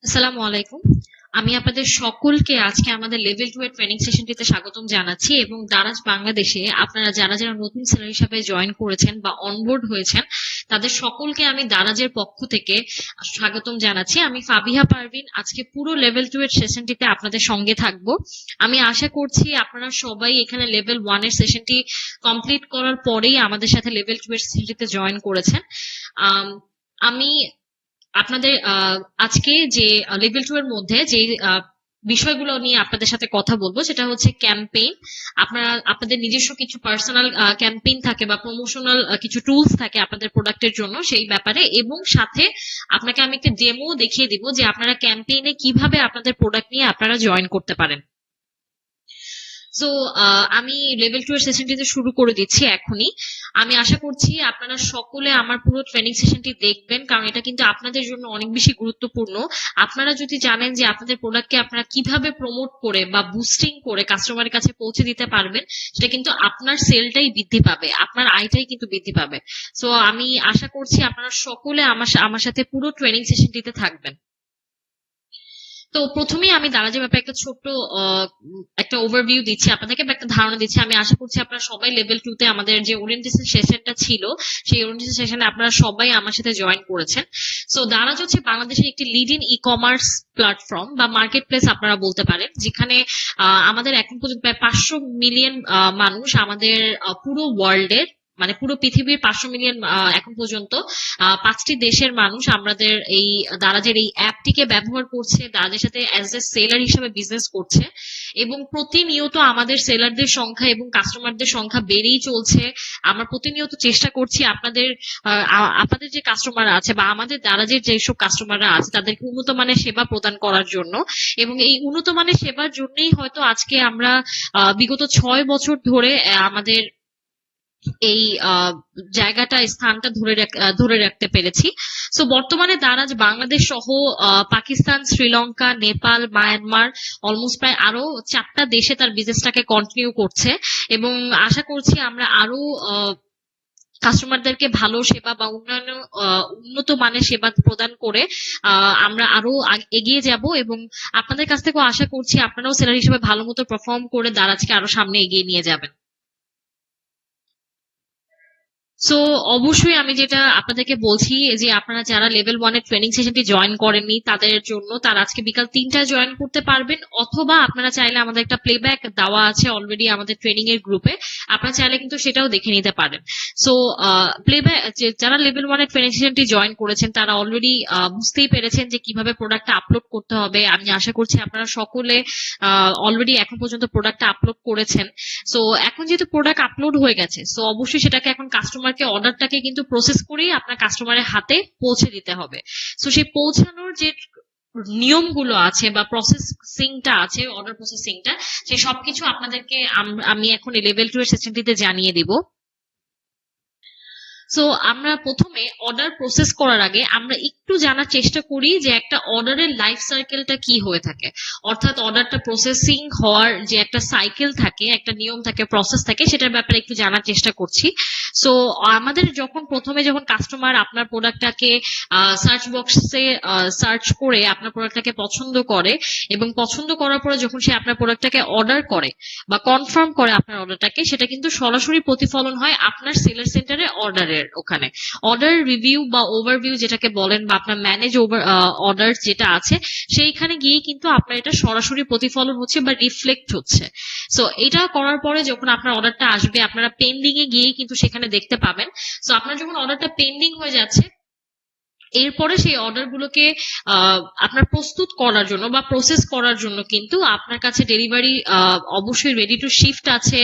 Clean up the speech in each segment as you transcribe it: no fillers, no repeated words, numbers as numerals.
আসসালামু আলাইকুম। আমি আপনাদের সকলকে আজকে আমাদের লেভেল 2 এর ট্রেনিং সেশনটিতে স্বাগতম জানাচ্ছি এবং দারাজ বাংলাদেশে আপনারা যারা নতুন সেলার হিসাবে জয়েন করেছেন বা অনবোর্ড হয়েছেন তাদের সকলকে আমি দারাজের পক্ষ থেকে স্বাগতম জানাচ্ছি। আমি ফাবিহা পারভিন আজকে পুরো লেভেল 2 এর সেশনটিতে আপনাদের সঙ্গে থাকবো। আমি আশা করছি আপনারা সবাই এখানে লেভেল 1 এর সেশনটি কমপ্লিট করার পরেই আমাদের সাথে লেভেল 2 এর সেশনটিতে জয়েন করেছেন। আম, আমি আপনাদের আজকে যে লেভেল 2 এর মধ্যে যে বিষয়গুলো নিয়ে আপনাদের সাথে কথা বলবো সেটা হচ্ছে ক্যাম্পেইন। আপনারা আপনাদের নিজস্ব কিছু পার্সোনাল ক্যাম্পেইন থাকে বা প্রমোশনাল কিছু টুলস থাকে আপনাদের প্রোডাক্টের জন্য সেই ব্যাপারে, এবং সাথে আপনাকে আমি একটা ডেমো দেখিয়ে দিব যে আপনারা ক্যাম্পেইনে কিভাবে আপনাদের প্রোডাক্ট নিয়ে আপনারা জয়েন করতে পারেন। সো আমি লেভেল 2 এর সেশনটিতে শুরু করে দিচ্ছি এখনই। আমি আশা করছি আপনারা সকলে আমার পুরো ট্রেনিং সেশনটি দেখবেন, কারণ এটা কিন্তু আপনাদের জন্য অনেক বেশি গুরুত্বপূর্ণ। আপনারা যদি জানেন যে আপনাদের প্রোডাক্টকে আপনারা কিভাবে প্রমোট করে বা বুস্টিং করে কাস্টমারের কাছে পৌঁছে দিতে পারবেন, সেটা কিন্তু আপনার সেলটাই বৃদ্ধি পাবে, আপনার আয়টাই কিন্তু বৃদ্ধি পাবে। সো আমি আশা করছি আপনারা সকলে আমার সাথে পুরো ট্রেনিং সেশনটিতে থাকবেন। তো প্রথমেই আমি দারাজের ব্যাপারে একটা ছোট্ট একটা ওভারভিউ দিচ্ছি আপনাদেরকে বা একটা ধারণা দিচ্ছি। আমি আশা করছি আপনারা সবাই লেভেল 2 তে আমাদের যে ওরিয়েন্টেশন সেশনটা ছিল সেই ওরিয়েন্টেশন সেশনে আপনারা সবাই আমার সাথে জয়েন করেছেন। সো দারাজ হচ্ছে বাংলাদেশের একটি লিডিং ই কমার্স প্ল্যাটফর্ম বা মার্কেট প্লেস আপনারা বলতে পারেন, যেখানে আমাদের এখন পর্যন্ত প্রায় 500 মিলিয়ন মানুষ আমাদের পুরো ওয়ার্ল্ডের, মানে পুরো পৃথিবীর 500 মিলিয়ন এখন পর্যন্ত 5টি দেশের মানুষ আমাদের এই দারাজের এই অ্যাপটিকে ব্যবহার করছে, দারাজের সাথে অ্যাজ এ সেলার হিসেবে বিজনেস করছে, এবং প্রতিনিয়ত আমাদের সেলারদের সংখ্যা এবং কাস্টমারদের সংখ্যা বেড়েই চলছে। আমরা প্রতিনিয়ত চেষ্টা করছি আপনাদের যে কাস্টমার আছে বা আমাদের দারাজের যেসব কাস্টমাররা আছে তাদেরকে উন্নত মানের সেবা প্রদান করার জন্য, এবং এই উন্নত মানের সেবার জন্যই হয়তো আজকে আমরা বিগত 6 বছর ধরে আমাদের এই জায়গাটা স্থানটা ধরে রাখতে পেরেছি। সো বর্তমানে দারাজ বাংলাদেশ সহ পাকিস্তান, শ্রীলঙ্কা, নেপাল, মায়ানমার, অলমোস্ট প্রায় আরো 4টা দেশে তার বিজনেসটাকে কন্টিনিউ করছে, এবং আশা করছি আমরা আরো কাস্টমারদেরকে ভালো সেবা বা উন্নত মানের সেবা প্রদান করে আমরা আরো এগিয়ে যাব, এবং আপনাদের কাছ থেকেও আশা করছি আপনারাও সেলার হিসেবে ভালো মতো পারফর্ম করে দারাজকে আরো সামনে এগিয়ে নিয়ে যাবেন। সো অবশ্যই আমি যেটা আপনাদেরকে বলছি যে আপনারা যারা লেভেল 1 এর ট্রেনিং সেশনটি জয়েন করেননি তাদের জন্য তারা আজকে বিকাল 3টায় জয়েন করতে পারবেন, অথবা আপনারা চাইলে আমাদের একটা প্লেব্যাক দেওয়া আছে অলরেডি আমাদের ট্রেনিং এর গ্রুপে, আপনারা চাইলে কিন্তু সেটাও দেখে নিতে পারেন। সো প্লেব্যাক যারা লেভেল 1 এর ট্রেনিং সেশনটি জয়েন করেছেন তারা অলরেডি বুঝতেই পেরেছেন যে কিভাবে প্রোডাক্টটা আপলোড করতে হবে। আমি আশা করছি আপনারা সকলে অলরেডি এখন পর্যন্ত প্রোডাক্টটা আপলোড করেছেন। সো এখন যেহেতু প্রোডাক্ট আপলোড হয়ে গেছে, সো অবশ্যই সেটাকে এখন কাস্টমারকে অর্ডারটাকে কিন্তু প্রসেস করেই আপনার কাস্টমারের হাতে পৌঁছে দিতে হবে। সো সেই পৌঁছানোর যে নিয়মগুলো আছে বা প্রসেসিংটা আছে, অর্ডার প্রসেসিংটা, সেই সবকিছু আপনাদেরকে আমি এখন লেভেল 2 এর সেশনটিতে জানিয়ে দিব। সো আমরা প্রথমে অর্ডার প্রসেস করার আগে আমরা একটু জানার চেষ্টা করি যে একটা অর্ডারের লাইফ সাইকেলটা কি হয়ে থাকে, অর্থাৎ অর্ডারটা প্রসেসিং হওয়ার যে একটা সাইকেল থাকে, একটা নিয়ম থাকে, প্রসেস থাকে, সেটার ব্যাপারে একটু জানার চেষ্টা করছি। সো আমাদের যখন কাস্টমার আপনার প্রোডাক্টটাকে সার্চ বক্সে সার্চ করে আপনার প্রোডাক্টটাকে পছন্দ করে, এবং পছন্দ করার পরে যখন সে আপনার প্রোডাক্টটাকে অর্ডার করে বা কনফার্ম করে আপনার অর্ডারটাকে, সেটা কিন্তু সরাসরি প্রতিফলন হয় আপনার সেলার সেন্টারে অর্ডারের ওখানে। অর্ডার রিভিউ বা ওভারভিউ যেটাকে বলেন, বা আপনার ম্যানেজ ওভার অর্ডার যেটা আছে, সেইখানে গিয়ে কিন্তু আপনার এটা সরাসরি প্রতিফলন হচ্ছে বা রিফ্লেক্ট হচ্ছে। সো এটা করার পরে যখন আপনার অর্ডারটা আসবে আপনারা পেন্ডিং এ গিয়ে কিন্তু সেখানে দেখতে পাবেন। সো আপনার যখন অর্ডারটা পেন্ডিং হয়ে যাচ্ছে, এরপরে সেই অর্ডার গুলোকে আপনার প্রস্তুত করার জন্য বা প্রসেস করার জন্য কিন্তু আপনার কাছে ডেলিভারি অবশ্যই রেডি টু শিফট আছে,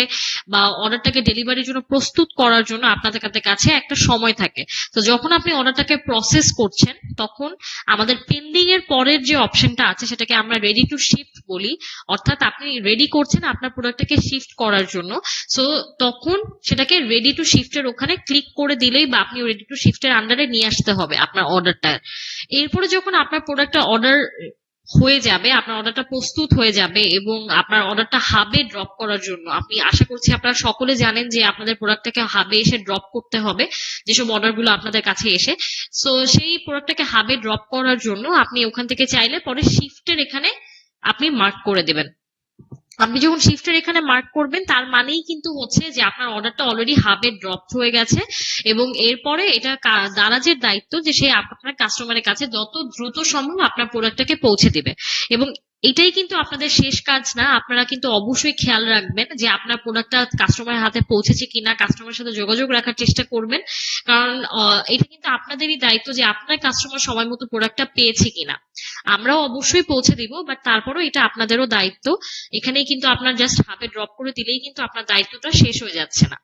বা অর্ডারটাকে ডেলিভারির জন্য প্রস্তুত করার জন্য আপনাদের কাছে একটা সময় থাকে। তো যখন আপনি অর্ডারটাকে প্রসেস করছেন তখন আমাদের পেন্ডিং এর পরের যে অপশনটা আছে সেটাকে আমরা রেডি টু শিফট বলি, অর্থাৎ আপনি রেডি করছেন আপনার প্রোডাক্টটাকে শিফট করার জন্য। সো তখন সেটাকে রেডি টু শিফটের ওখানে ক্লিক করে দিলেই বা আপনি রেডি টু শিফটের আন্ডারে নিয়ে আসতে হবে আপনার অর্ডারটা। এরপরে যখন আপনার প্রোডাক্টটা অর্ডার হয়ে যাবে, আপনার অর্ডারটা প্রস্তুত হয়ে যাবে এবং আপনার অর্ডারটা হাবে ড্রপ করার জন্য আপনি আশা করছি আপনারা সকলে জানেন যে আপনাদের প্রোডাক্টটাকে হাবে এসে ড্রপ করতে হবে যেসব অর্ডারগুলো আপনাদের কাছে এসে। সো সেই প্রোডাক্টটাকে হাবে ড্রপ করার জন্য আপনি ওখান থেকে চাইলে পরে শিফটের এখানে আপনি মার্ক করে দেবেন। আপনি যখন শিফটের এখানে মার্ক করবেন তার মানেই কিন্তু হচ্ছে যে আপনার অর্ডারটা অলরেডি হাবে ড্রপ হয়ে গেছে এবং এরপরে এটা দারাজের দায়িত্ব যে সে আপনার কাস্টমারের কাছে যত দ্রুত সম্ভব আপনার প্রোডাক্টটাকে পৌঁছে দিবে। এবং এটাই কিন্তু আপনাদের শেষ কাজ না, আপনারা কিন্তু অবশ্যই খেয়াল রাখবেন যে আপনার প্রোডাক্টটা কাস্টমারের হাতে পৌঁছেছে কিনা, কাস্টমারের সাথে যোগাযোগ রাখার চেষ্টা করবেন, কারণ এটা কিন্তু আপনাদেরই দায়িত্ব যে আপনার কাস্টমার সময় মতো প্রোডাক্টটা পেয়েছে কিনা। আমরাও অবশ্যই পৌঁছে দিব, বাট তারপরেও এটা আপনাদেরও দায়িত্ব। এখানেই কিন্তু আপনার জাস্ট হাবে ড্রপ করে দিলেই কিন্তু আপনার দায়িত্বটা শেষ হয়ে যাচ্ছে না।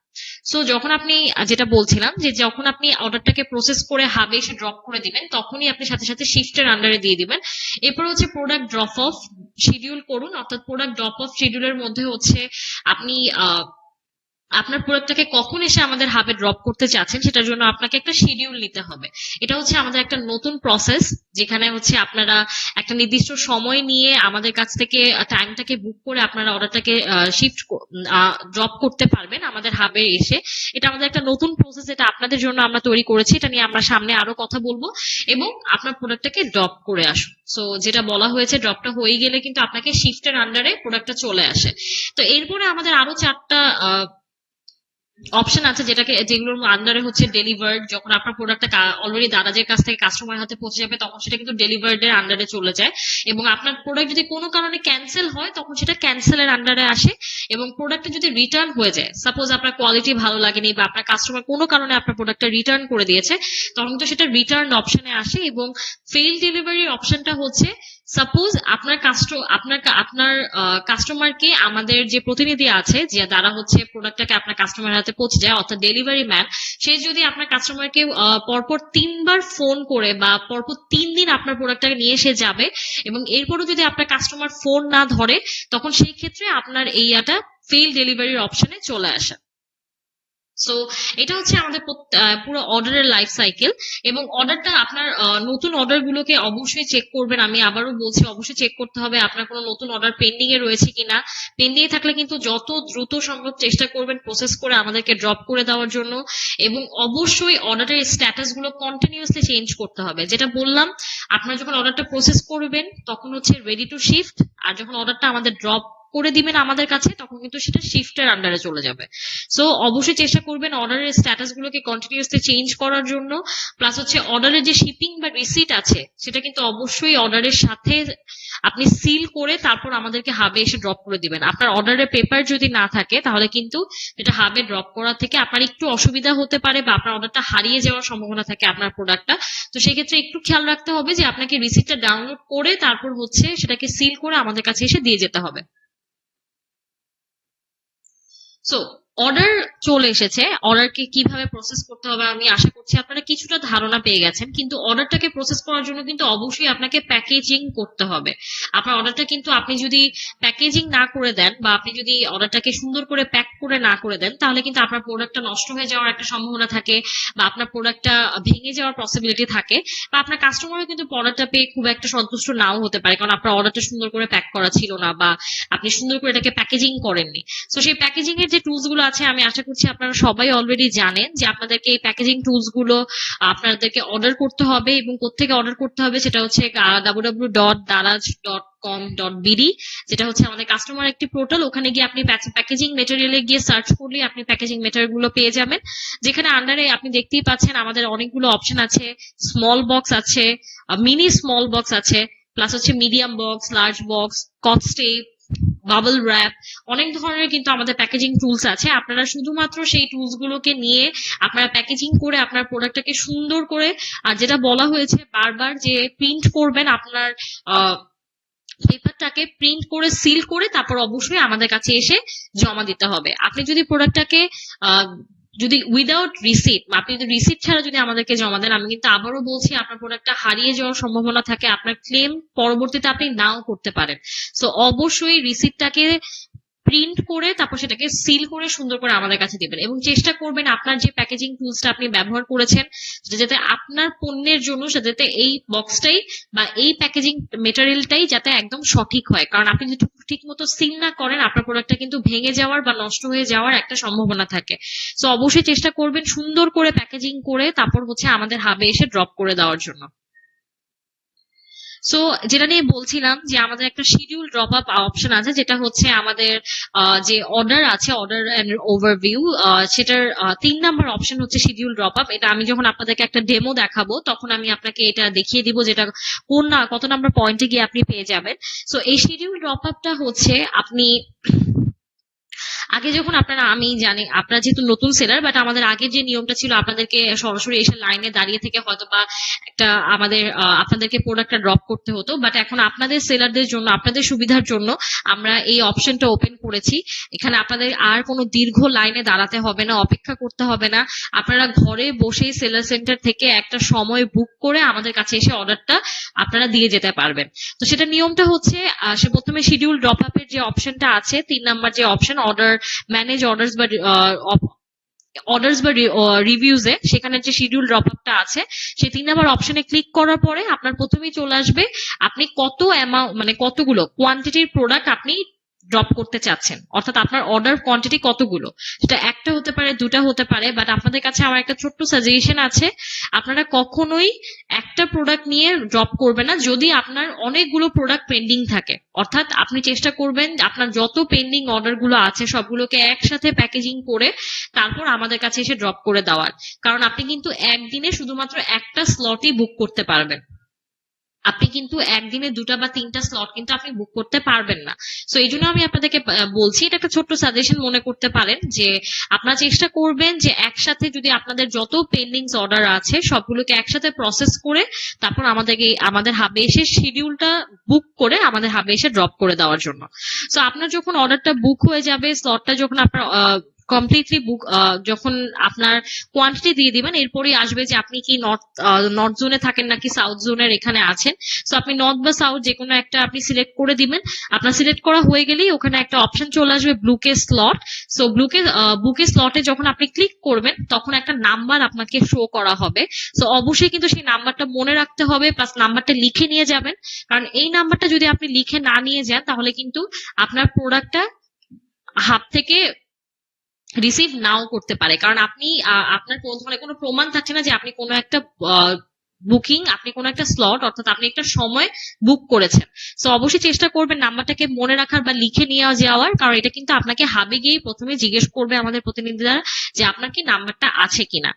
সো যখন আপনি যেটা বলছিলাম যে যখন আপনি অর্ডারটাকে প্রসেস করে হাবে এসে ড্রপ করে দিবেন তখনই আপনি সাথে সাথে শিফটের আন্ডারে দিয়ে দিবেন। এরপর হচ্ছে প্রোডাক্ট ড্রপ অফ শিডিউল করুন, অর্থাৎ প্রোডাক্ট ড্রপ অফ শিডিউলের মধ্যে হচ্ছে আপনি আপনার প্রোডাক্টটাকে কখন এসে আমাদের হাবে ড্রপ করতে চাচ্ছেন সেটার জন্য আপনাকে একটা শিডিউল নিতে হবে। এটা হচ্ছে আমাদের একটা নতুন প্রসেস, যেখানে হচ্ছে আপনারা একটা নির্দিষ্ট সময় নিয়ে আমাদের কাছ থেকে টাইমটাকে বুক করে আপনারা অর্ডারটাকে শিফট ড্রপ করতে পারবেন আমাদের হাবে এসে। এটা আমাদের একটা নতুন প্রসেস, এটা আপনাদের জন্য আমরা তৈরি করেছি, এটা নিয়ে আমরা সামনে আরো কথা বলবো। এবং আপনার প্রোডাক্টটাকে ড্রপ করে আসুন। সো যেটা বলা হয়েছে ড্রপটা হয়ে গেলে কিন্তু আপনাকে শিফটের আন্ডারে প্রোডাক্টটা চলে আসে। তো এরপরে আমাদের আরো 4টা অপশন আছে যেগুলোর আন্ডারে হচ্ছে ডেলিভার্ড। যখন আপনার প্রোডাক্টটা অলরেডি দারাজের কাছ থেকে কাস্টমার হাতে পৌঁছে যাবে তখন সেটা কিন্তু ডেলিভার্ড এর আন্ডারে চলে যায়। এবং আপনার প্রোডাক্ট যদি কোনো কারণে ক্যান্সেল হয় তখন সেটা ক্যান্সেলের আন্ডারে আসে। এবং প্রোডাক্টটা যদি রিটার্ন হয়ে যায়, সাপোজ আপনার কোয়ালিটি ভালো লাগেনি বা আপনার কাস্টমার কোনো কারণে আপনার প্রোডাক্টটা রিটার্ন করে দিয়েছে, তখন কিন্তু সেটা রিটার্ন অপশনে আসে। এবং ফেল ডেলিভারি অপশনটা হচ্ছে সাপোজ আপনার আপনার কাস্টমারকে আমাদের যে প্রতিনিধি আছে যে দ্বারা হচ্ছে প্রোডাক্টটাকে আপনার কাস্টমার হাতে পৌঁছে যায়, অর্থাৎ ডেলিভারি ম্যান, সে যদি আপনার কাস্টমারকে পরপর 3বার ফোন করে বা পরপর 3 দিন আপনার প্রোডাক্টটাকে নিয়ে এসে যাবে এবং এরপরও যদি আপনার কাস্টমার ফোন না ধরে, তখন সেই ক্ষেত্রে আপনার এইটা ফেল ডেলিভারির অপশনে চলে আসে। সো এটা হচ্ছে আমাদের পুরো অর্ডারের লাইফ সাইকেল। এবং অর্ডারটা আপনার নতুন অর্ডার গুলোকে অবশ্যই চেক করবেন। আমি আবারও বলছি, অবশ্যই চেক করতে হবে আপনার কোনো নতুন অর্ডার পেন্ডিং এ রয়েছে কিনা। পেন্ডিং এ থাকলে কিন্তু যত দ্রুত সম্ভব চেষ্টা করবেন প্রসেস করে আমাদেরকে ড্রপ করে দেওয়ার জন্য। এবং অবশ্যই অর্ডারের স্ট্যাটাস গুলো কন্টিনিউয়াসলি চেঞ্জ করতে হবে। যেটা বললাম, আপনারা যখন অর্ডারটা প্রসেস করবেন তখন হচ্ছে রেডি টু শিফট, আর যখন অর্ডারটা আমাদের ড্রপ করে দিবেন আমাদের কাছে তখন কিন্তু সেটা শিফটের আন্ডারে চলে যাবে। সো অবশ্যই চেষ্টা করবেন অর্ডারের স্ট্যাটাস গুলোকে কন্টিনিউয়াসলি চেঞ্জ করার জন্য। প্লাস হচ্ছে অর্ডারের যে শিপিং বা রিসিট আছে সেটা কিন্তু অবশ্যই অর্ডারের সাথে আপনি সিল করে তারপর আমাদেরকে হাবে এসে ড্রপ করে দিবেন। আপনার অর্ডারের পেপার যদি না থাকে তাহলে কিন্তু এটা হাবে ড্রপ করা থেকে আপনার একটু অসুবিধা হতে পারে বা আপনার অর্ডারটা হারিয়ে যাওয়ার সম্ভাবনা থাকে আপনার প্রোডাক্টটা। তো সেক্ষেত্রে একটু খেয়াল রাখতে হবে যে আপনাকে রিসিটটা ডাউনলোড করে তারপর হচ্ছে সেটাকে সিল করে আমাদের কাছে এসে দিয়ে যেতে হবে। সো অর্ডার চলে এসেছে, অর্ডারকে কিভাবে প্রসেস করতে হবে আমি আশা করছি আপনারা কিছুটা ধারণা পেয়ে গেছেন। কিন্তু অর্ডারটাকে প্রসেস করার জন্য কিন্তু অবশ্যই আপনাকে প্যাকেজিং করতে হবে। আপনার অর্ডারটা কিন্তু আপনি যদি প্যাকেজিং না করে দেন বা আপনি যদি অর্ডারটাকে সুন্দর করে প্যাক করে না করে দেন তাহলে কিন্তু আপনার প্রোডাক্টটা নষ্ট হয়ে যাওয়ার একটা সম্ভাবনা থাকে বা আপনার প্রোডাক্টটা ভেঙে যাওয়ার পসিবিলিটি থাকে, বা আপনার কাস্টমারও কিন্তু প্রোডাক্টটা পেয়ে খুব একটা সন্তুষ্ট নাও হতে পারে, কারণ আপনার অর্ডারটা সুন্দর করে প্যাক করা ছিল না বা আপনি সুন্দর করে এটাকে প্যাকেজিং করেননি। তো সেই প্যাকেজিং এর যে টুলস গুলো আছে আমি আশা করছি আপনারা সবাই অলরেডি জানেন যে আপনাদেরকে এই প্যাকেজিং টুলস গুলো আপনাদেরকে অর্ডার করতে হবে। এবং কোত্থেকে অর্ডার করতে হবে সেটা হচ্ছে www.daraj.com.bd, যেটা হচ্ছে আমাদের কাস্টমার একটি পোর্টাল। ওখানে গিয়ে আপনি প্যাকেজিং মেটেরিয়ালে গিয়ে সার্চ করলে আপনি প্যাকেজিং মেটেরিয়াল গুলো পেয়ে যাবেন, যেখানে আন্ডারে আপনি দেখতেই পাচ্ছেন আমাদের অনেকগুলো অপশন আছে। স্মল বক্স আছে, মিনি স্মল বক্স আছে, প্লাস হচ্ছে medium box, large box, scotch tape, bubble wrap, অনেক ধরনের কিন্তু আমাদের প্যাকেজিং টুলস আছে। আপনারা শুধুমাত্র সেই টুলস গুলোকে নিয়ে আপনারা প্যাকেজিং করে আপনার প্রোডাক্টটাকে সুন্দর করে, আর যেটা বলা হয়েছে বারবার যে প্রিন্ট করবেন, আপনার পেপারটাকে প্রিন্ট করে সিল করে তারপর অবশ্যই আমাদের কাছে এসে জমা দিতে হবে। আপনি যদি প্রোডাক্টটাকে যদি উইদাউট রিসিট, আপনি যদি রিসিট ছাড়া যদি আমাদেরকে জমা দেন, আমি কিন্তু আবারও বলছি আপনার প্রোডাক্টটা হারিয়ে যাওয়ার সম্ভাবনা থাকে, আপনার ক্লেম পরবর্তীতে আপনি নাও করতে পারেন। সো অবশ্যই রিসিটটাকে প্রিন্ট করে তারপর সেটাকে সিল করে সুন্দর করে আমাদের কাছে দিবেন, এবং চেষ্টা করবেন আপনার যে প্যাকেজিং টুলসটা আপনি ব্যবহার করেছেন সেটা যাতে আপনার পণ্যের জন্য সেটা যাতে এই বক্সটাই বা এই প্যাকেজিং মেটেরিয়ালটাই যাতে একদম সঠিক হয়। কারণ আপনি যদি ঠিক মতো সিল না করেন আপনার প্রোডাক্টটা কিন্তু ভেঙে যাওয়ার বা নষ্ট হয়ে যাওয়ার একটা সম্ভাবনা থাকে। তো অবশ্যই চেষ্টা করবেন সুন্দর করে প্যাকেজিং করে তারপর হচ্ছে আমাদের হাবে এসে ড্রপ করে দেওয়ার জন্য। সো যেটা নিয়ে বলছিলাম যে আমাদের একটা শিডিউল ড্রপ আপ অপশন আছে, যেটা হচ্ছে আমাদের যে অর্ডার আছে, অর্ডার এন্ড ওভারভিউ, সেটার 3 নাম্বার অপশন হচ্ছে শিডিউল ড্রপ আপ। এটা আমি যখন আপনাদেরকে একটা ডেমো দেখাবো তখন আমি আপনাকে এটা দেখিয়ে দিব যেটা কত নাম্বার পয়েন্টে গিয়ে আপনি পেয়ে যাবেন। সো এই শিডিউল ড্রপ আপটা হচ্ছে আপনি আগে যখন আমি জানি আপনারা যেহেতু নতুন সেলার, বাট আমাদের আগের যে নিয়মটা ছিল আপনাদেরকে সরাসরি এসে লাইনে দাঁড়িয়ে থেকে হয়তো বা একটা আপনাদেরকে প্রোডাক্টটা ড্রপ করতে হতো, বাট এখন আপনাদের সেলারদের জন্য, আপনাদের সুবিধার জন্য আমরা এই অপশনটা ওপেন করেছি। এখানে আপনাদের আর কোনো দীর্ঘ লাইনে দাঁড়াতে হবে না, অপেক্ষা করতে হবে না। আপনারা ঘরে বসেই সেলার সেন্টার থেকে একটা সময় বুক করে আমাদের কাছে এসে অর্ডারটা আপনারা দিয়ে যেতে পারবেন। তো সেটা নিয়মটা হচ্ছে সে প্রথমে শিডিউল ড্রপ আপের যে অপশনটা আছে 3 নাম্বার যে অপশন অর্ডার ম্যানেজ অর্ডার্স বা রিভিউজে, সেখানে যে শিডিউল ড্রপ আপটা আছে সেই 3 নাম্বার অপশনে ক্লিক করার পরে আপনার প্রথমেই চলে আসবে আপনি কত অ্যামাউন্ট মানে কতগুলো কোয়ান্টিটির প্রোডাক্ট আপনি ড্রপ করতে চাচ্ছেন, অর্থাৎ আপনার অর্ডার কোয়ান্টিটি কতগুলো। সেটা একটা হতে পারে, দুটা হতে পারে, বাট আপনাদের কাছে আমার একটা ছোট্ট সাজেশন আছে, আপনারা কখনোই একটা প্রোডাক্ট নিয়ে ড্রপ করবেন না যদি আপনার অনেকগুলো প্রোডাক্ট পেন্ডিং থাকে। অর্থাৎ আপনি চেষ্টা করবেন আপনার যত পেন্ডিং অর্ডার গুলো আছে সবগুলোকে একসাথে প্যাকেজিং করে তারপর আমাদের কাছে এসে ড্রপ করে দেওয়ার। কারণ আপনি কিন্তু একদিনে শুধুমাত্র একটা স্লটই বুক করতে পারবেন, আপনি কিন্তু একদিনে 2টা বা 3টা স্লট কিন্তু আপনি বুক করতে পারবেন না। সো এই জন্য আমি আপনাদেরকে বলছি, এটা একটা ছোট্ট সাজেশন মনে করতে পারেন, যে আপনারা চেষ্টা করবেন যে একসাথে যদি আপনাদের যত পেন্ডিং অর্ডার আছে সবগুলোকে একসাথে প্রসেস করে তারপর আমাদের হাবে এসে শিডিউলটা বুক করে আমাদের হাবে এসে ড্রপ করে দেওয়ার জন্য। সো আপনার যখন অর্ডারটা বুক হয়ে যাবে, স্লটটা যখন আপনার কমপ্লিটলি বুক, যখন আপনার কোয়ান্টিটি দিয়ে দিবেন এরপরই আসবে যে আপনি কি নর্থ জোনে থাকেন নাকি সাউথ জোনের এখানে আছেন। সো আপনি নর্থ বা সাউথ যে কোনো একটা আপনি সিলেক্ট করে দিবেন। আপনার সিলেক্ট করা হয়ে গেলেই ওখানে একটা অপশন চলে আসবে ব্লুকে স্লট। সো বুকে স্লটে যখন আপনি ক্লিক করবেন তখন একটা নাম্বার আপনাকে শো করা হবে। সো অবশ্যই কিন্তু সেই নাম্বারটা মনে রাখতে হবে, প্লাস নাম্বারটা লিখে নিয়ে যাবেন। কারণ এই নাম্বারটা যদি আপনি লিখে না নিয়ে যান তাহলে কিন্তু আপনার প্রোডাক্টটা হাব থেকে রিসিভ নাও করতে পারে। কারণ আপনি আপনার কোনো প্রমাণ থাকছে না যে আপনি কোনো একটা বুকিং, আপনি কোনো একটা স্লট অর্থাৎ আপনি একটা সময় বুক করেছেন। সো অবশ্যই চেষ্টা করবেন নাম্বারটাকে মনে রাখার বা লিখে নিয়ে যাওয়ার, কারণ এটা কিন্তু আপনাকে হাবে গিয়ে প্রথমে জিজ্ঞেস করবে আমাদের প্রতিনিধিরা যে আপনার কি নাম্বারটা আছে কিনা।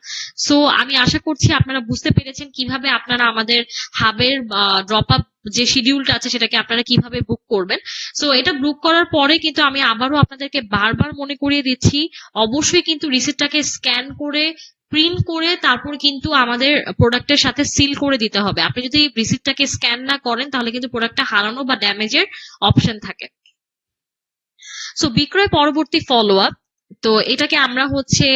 সো আমি আশা করছি আপনারা বুঝতে পেরেছেন কিভাবে আপনারা আমাদের হাবের ড্রপ আপ যে শিডিউলটা আছে সেটাকে আপনারা কিভাবে বুক করবেন। সো এটা বুক করার পরে কিন্তু আমি আবারও আপনাদেরকে বারবার মনে করিয়ে দিচ্ছি, অবশ্যই কিন্তু রিসিপ্টটাকে স্ক্যান করে প্রিন্ট করে তারপর কিন্তু আমাদের প্রোডাক্টের সাথে সিল করে দিতে হবে। আপনি যদি রিসিপ্টটাকে স্ক্যান না করেন তাহলে কিন্তু প্রোডাক্টটা হারানো বা ড্যামেজের অপশন থাকে। সো বিক্রয় পরবর্তী ফলো আপ, তো এটাকে আমরা হচ্ছে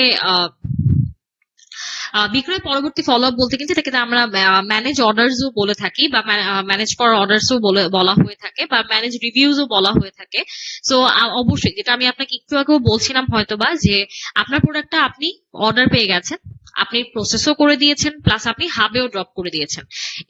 বিক্রয় পরবর্তী ফলো আপ বলতে কিন্তু এটাকে আমরা ম্যানেজ অর্ডারসও বলে থাকি, বা ম্যানেজ করা অর্ডারসও বলা হয়ে থাকে, বা ম্যানেজ রিভিউজও বলা হয়ে থাকে। সো অবশ্যই যেটা আমি আপনাকে একটু আগেও বলছিলাম হয়তোবা, যে আপনার প্রোডাক্টটা আপনি অর্ডার পেয়ে গেছেন, আপনি প্রসেসও করে দিয়েছেন, প্লাস আপনি হাবেও ড্রপ করে দিয়েছেন।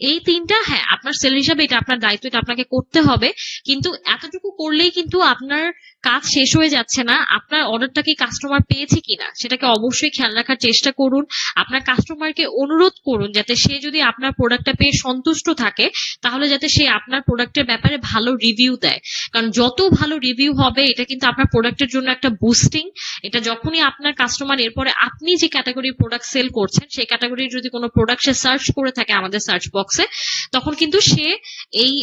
এই তিনটা, হ্যাঁ আপনার সেল হিসাবে এটা আপনার দায়িত্ব, এটা আপনাকে করতে হবে। কিন্তু এতটুকু করলেই কিন্তু আপনার কাজ শেষ হয়ে যাচ্ছে না। আপনার অর্ডারটা কি কাস্টমার পেয়েছে কিনা সেটাকে অবশ্যই খেয়াল রাখার চেষ্টা করুন। আপনার কাস্টমারকে অনুরোধ করুন যাতে সে যদি আপনার প্রোডাক্টটা পেয়ে সন্তুষ্ট থাকে তাহলে যাতে সে আপনার প্রোডাক্টের ব্যাপারে ভালো রিভিউ দেয়। কারণ যত ভালো রিভিউ হবে এটা কিন্তু আপনার প্রোডাক্টের জন্য একটা বুস্টিং। এটা যখনই আপনার কাস্টমার এরপরে আপনি যে ক্যাটাগরি প্রোডাক্ট সেল করছেন সেই ক্যাটাগরির যদি কোনো প্রোডাক্ট সে সার্চ করে থাকে আমাদের সার্চ বক্সে, তখন কিন্তু সে এই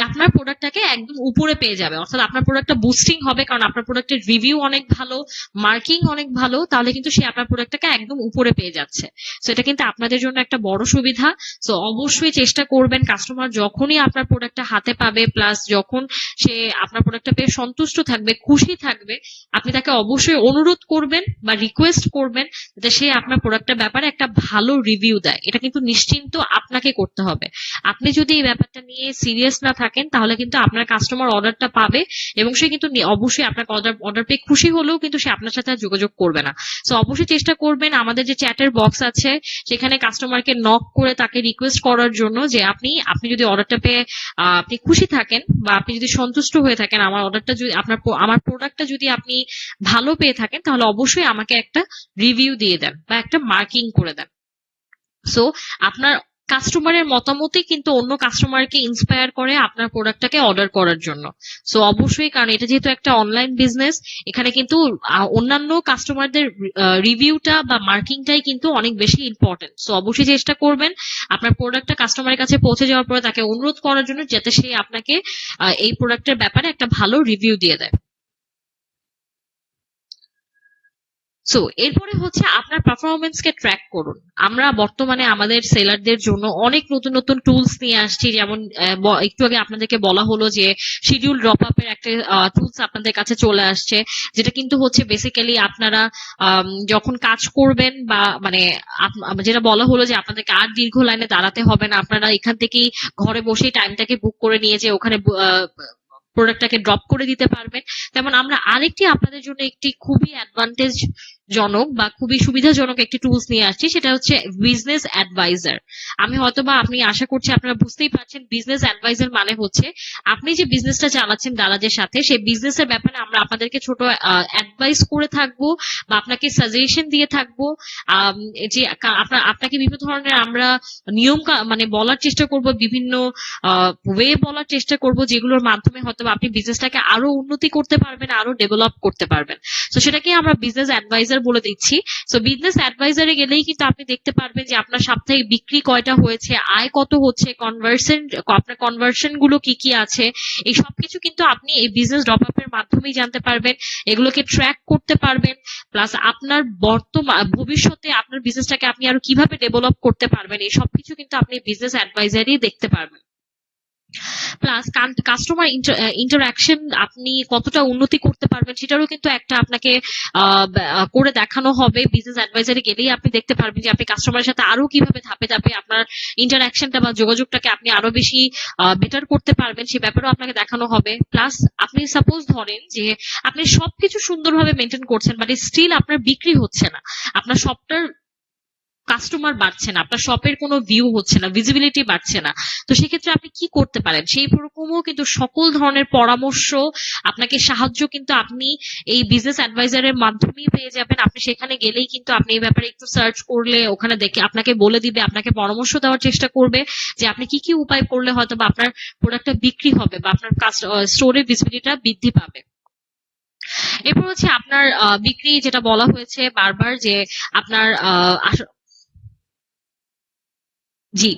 আপনার প্রোডাক্টটাকে একদম উপরে পেয়ে যাবে, অর্থাৎ আপনার প্রোডাক্টটা বুস্টিং হবে। কারণ আপনার প্রোডাক্টের রিভিউ অনেক ভালো, মার্কিং অনেক ভালো, তাহলে কিন্তু সে আপনার প্রোডাক্টটাকে একদম উপরে পেয়ে যাচ্ছে। সো এটা কিন্তু আপনাদের জন্য একটা বড় সুবিধা। সো অবশ্যই চেষ্টা করবেন কাস্টমার যখনই আপনার প্রোডাক্টটা হাতে পাবে, প্লাস যখন সে আপনার প্রোডাক্টটা পেয়ে সন্তুষ্ট থাকবে, খুশি থাকবে, আপনি তাকে অবশ্যই অনুরোধ করবেন বা রিকোয়েস্ট করবেন যাতে সে আপনার প্রোডাক্টের ব্যাপারে একটা ভালো রিভিউ দেয়। এটা কিন্তু নিশ্চিন্ত আপনাকে করতে হবে। আপনি যদি এই ব্যাপারটা নিয়ে সিরিয়াস না থাকেন তাহলে কিন্তু আপনার কাস্টমার অর্ডারটা পাবে এবং সে কিন্তু অবশ্যই আপনাকে অর্ডার পেয়ে খুশি হলেও কিন্তু সে আপনার সাথে আর যোগাযোগ করবে না। সো অবশ্যই চেষ্টা করবেন আমাদের যে চ্যাটের বক্স আছে সেখানে কাস্টমারকে নক করে তাকে রিকোয়েস্ট করার জন্য যে আপনি যদি অর্ডারটা পেয়ে আপনি খুশি থাকেন বা আপনি যদি সন্তুষ্ট হয়ে থাকেন, আমার অর্ডারটা যদি আমার প্রোডাক্টটা যদি আপনি ভালো পেয়ে থাকেন তাহলে অবশ্যই আমাকে একটা রিভিউ দিয়ে দেন বা একটা মার্কিং করে দেন। সো আপনার কাস্টমারের মতামতই কিন্তু অন্য কাস্টমারকে ইন্সপায়ার করে আপনার প্রোডাক্টটাকে অর্ডার করার জন্য। সো অবশ্যই, কারণ এটা যেহেতু একটা অনলাইন বিজনেস, এখানে কিন্তু অন্যান্য কাস্টমারদের রিভিউটা বা মার্কিংটাই কিন্তু অনেক বেশি ইম্পর্টেন্ট। সো অবশ্যই চেষ্টা করবেন আপনার প্রোডাক্টটা কাস্টমারের কাছে পৌঁছে যাওয়ার পরে তাকে অনুরোধ করার জন্য যাতে সে আপনাকে এই প্রোডাক্টের ব্যাপারে একটা ভালো রিভিউ দিয়ে দেয়। সো এরপরে হচ্ছে আপনার পারফরমেন্স কে ট্র্যাক করুন। আমরা বর্তমানে আমাদের সেলারদের জন্য অনেক নতুন নতুন টুলস নিয়ে আসছি, যেমন একটু আগে আপনাদেরকে বলা হলো যে শিডিউল ড্রপ আপের একটা টুলস আপনাদের কাছে চলে আসছে, যেটা কিন্তু হচ্ছে বেসিক্যালি আপনারা যখন কাজ করবেন বা মানে যেটা বলা হলো যে আপনাদেরকে আর দীর্ঘ লাইনে দাঁড়াতে হবে না, আপনারা এখান থেকেই ঘরে বসেই টাইমটাকে বুক করে নিয়ে যে ওখানে প্রোডাক্টটাকে ড্রপ করে দিতে পারবেন। তেমন আমরা আরেকটি আপনাদের জন্য একটি খুবই অ্যাডভান্টেজ জনক বা খুবই সুবিধাজনক একটি টুলস নিয়ে আসছি, সেটা হচ্ছে বিজনেস অ্যাডভাইজার। আমি হয়তোবা আপনি আশা করছি আপনারা বুঝতেই পারছেন বিজনেস অ্যাডভাইজার মানে হচ্ছে আপনি যে বিজনেসটা চালাচ্ছেন দারাজের সাথে, সেই বিজনেসের ব্যাপারে আমরা আপনাদেরকে ছোট অ্যাডভাইস করে থাকবো বা আপনাকে সাজেশন দিয়ে থাকবো। যে আপনাকে বিভিন্ন ধরনের আমরা নিয়ম মানে বলার চেষ্টা করব, বিভিন্ন ওয়ে বলার চেষ্টা করব, যেগুলোর মাধ্যমে হয়তো আপনি বিজনেসটাকে আরো উন্নতি করতে পারবেন, আরো ডেভেলপ করতে পারবেন। তো সেটাকে আমরা বিজনেস অ্যাডভাইজার বলে দিচ্ছি। সো বিজনেস অ্যাডভাইজারে গেলেই কিন্তু আপনি দেখতে পারবেন যে আপনার সাপ্তাহিক বিক্রি কয়টা হয়েছে, আয় কত হচ্ছে, আপনার কনভার্সন গুলো কি কি আছে, এই সবকিছু কিন্তু আপনি এই বিজনেস ড্রপ আপের মাধ্যমেই জানতে পারবেন, এগুলোকে ট্র্যাক করতে পারবেন। প্লাস আপনার ভবিষ্যতে আপনার বিজনেসটাকে আপনি আরো কিভাবে ডেভেলপ করতে পারবেন, এই সবকিছু কিন্তু আপনি বিজনেস অ্যাডভাইজারই দেখতে পারবেন। প্লাস কাস্টমার ইন্টারাকশন আপনি কতটা উন্নতি করতে পারবেন সেটারও কিন্তু একটা আপনাকে করে দেখানো হবে। বিজনেস অ্যাডভাইজারে গেলেই আপনি দেখতে পারবেন যে আপনি কাস্টমারের সাথে আরো কিভাবে ধাপে ধাপে আপনার ইন্টারাকশনটা বা যোগাযোগটাকে আপনি আরো বেশি বেটার করতে পারবেন, সে ব্যাপারেও আপনাকে দেখানো হবে। প্লাস আপনি সাপোজ ধরেন যে আপনি সবকিছু সুন্দরভাবে মেনটেন করছেন বাট স্টিল আপনার বিক্রি হচ্ছে না, আপনার সবটার কাস্টমার বাড়ছে না, আপনার শপের কোনো ভিউ হচ্ছে না, ভিজিবিলিটি বাড়ছে না, তো সেক্ষেত্রে আপনি কি করতে পারেন সেই রকমও কিন্তু সকল ধরনের পরামর্শ আপনাকে সাহায্য কিন্তু আপনি এই বিজনেস অ্যাডভাইজারের মাধ্যমেই পেয়ে যাবেন। আপনি সেখানে গেলেই কিন্তু আপনি এই ব্যাপারে একটু সার্চ করলে ওখানে দেখে আপনাকে বলে দিবে, আপনাকে পরামর্শ দেওয়ার চেষ্টা করবে যে আপনি কি কি উপায় করলে হয়তো বা আপনার প্রোডাক্টটা বিক্রি হবে বা আপনার স্টোরের ভিজিবিলিটিটা বৃদ্ধি পাবে। এরপর হচ্ছে আপনার বিক্রি, যেটা বলা হয়েছে বারবার যে আপনার জি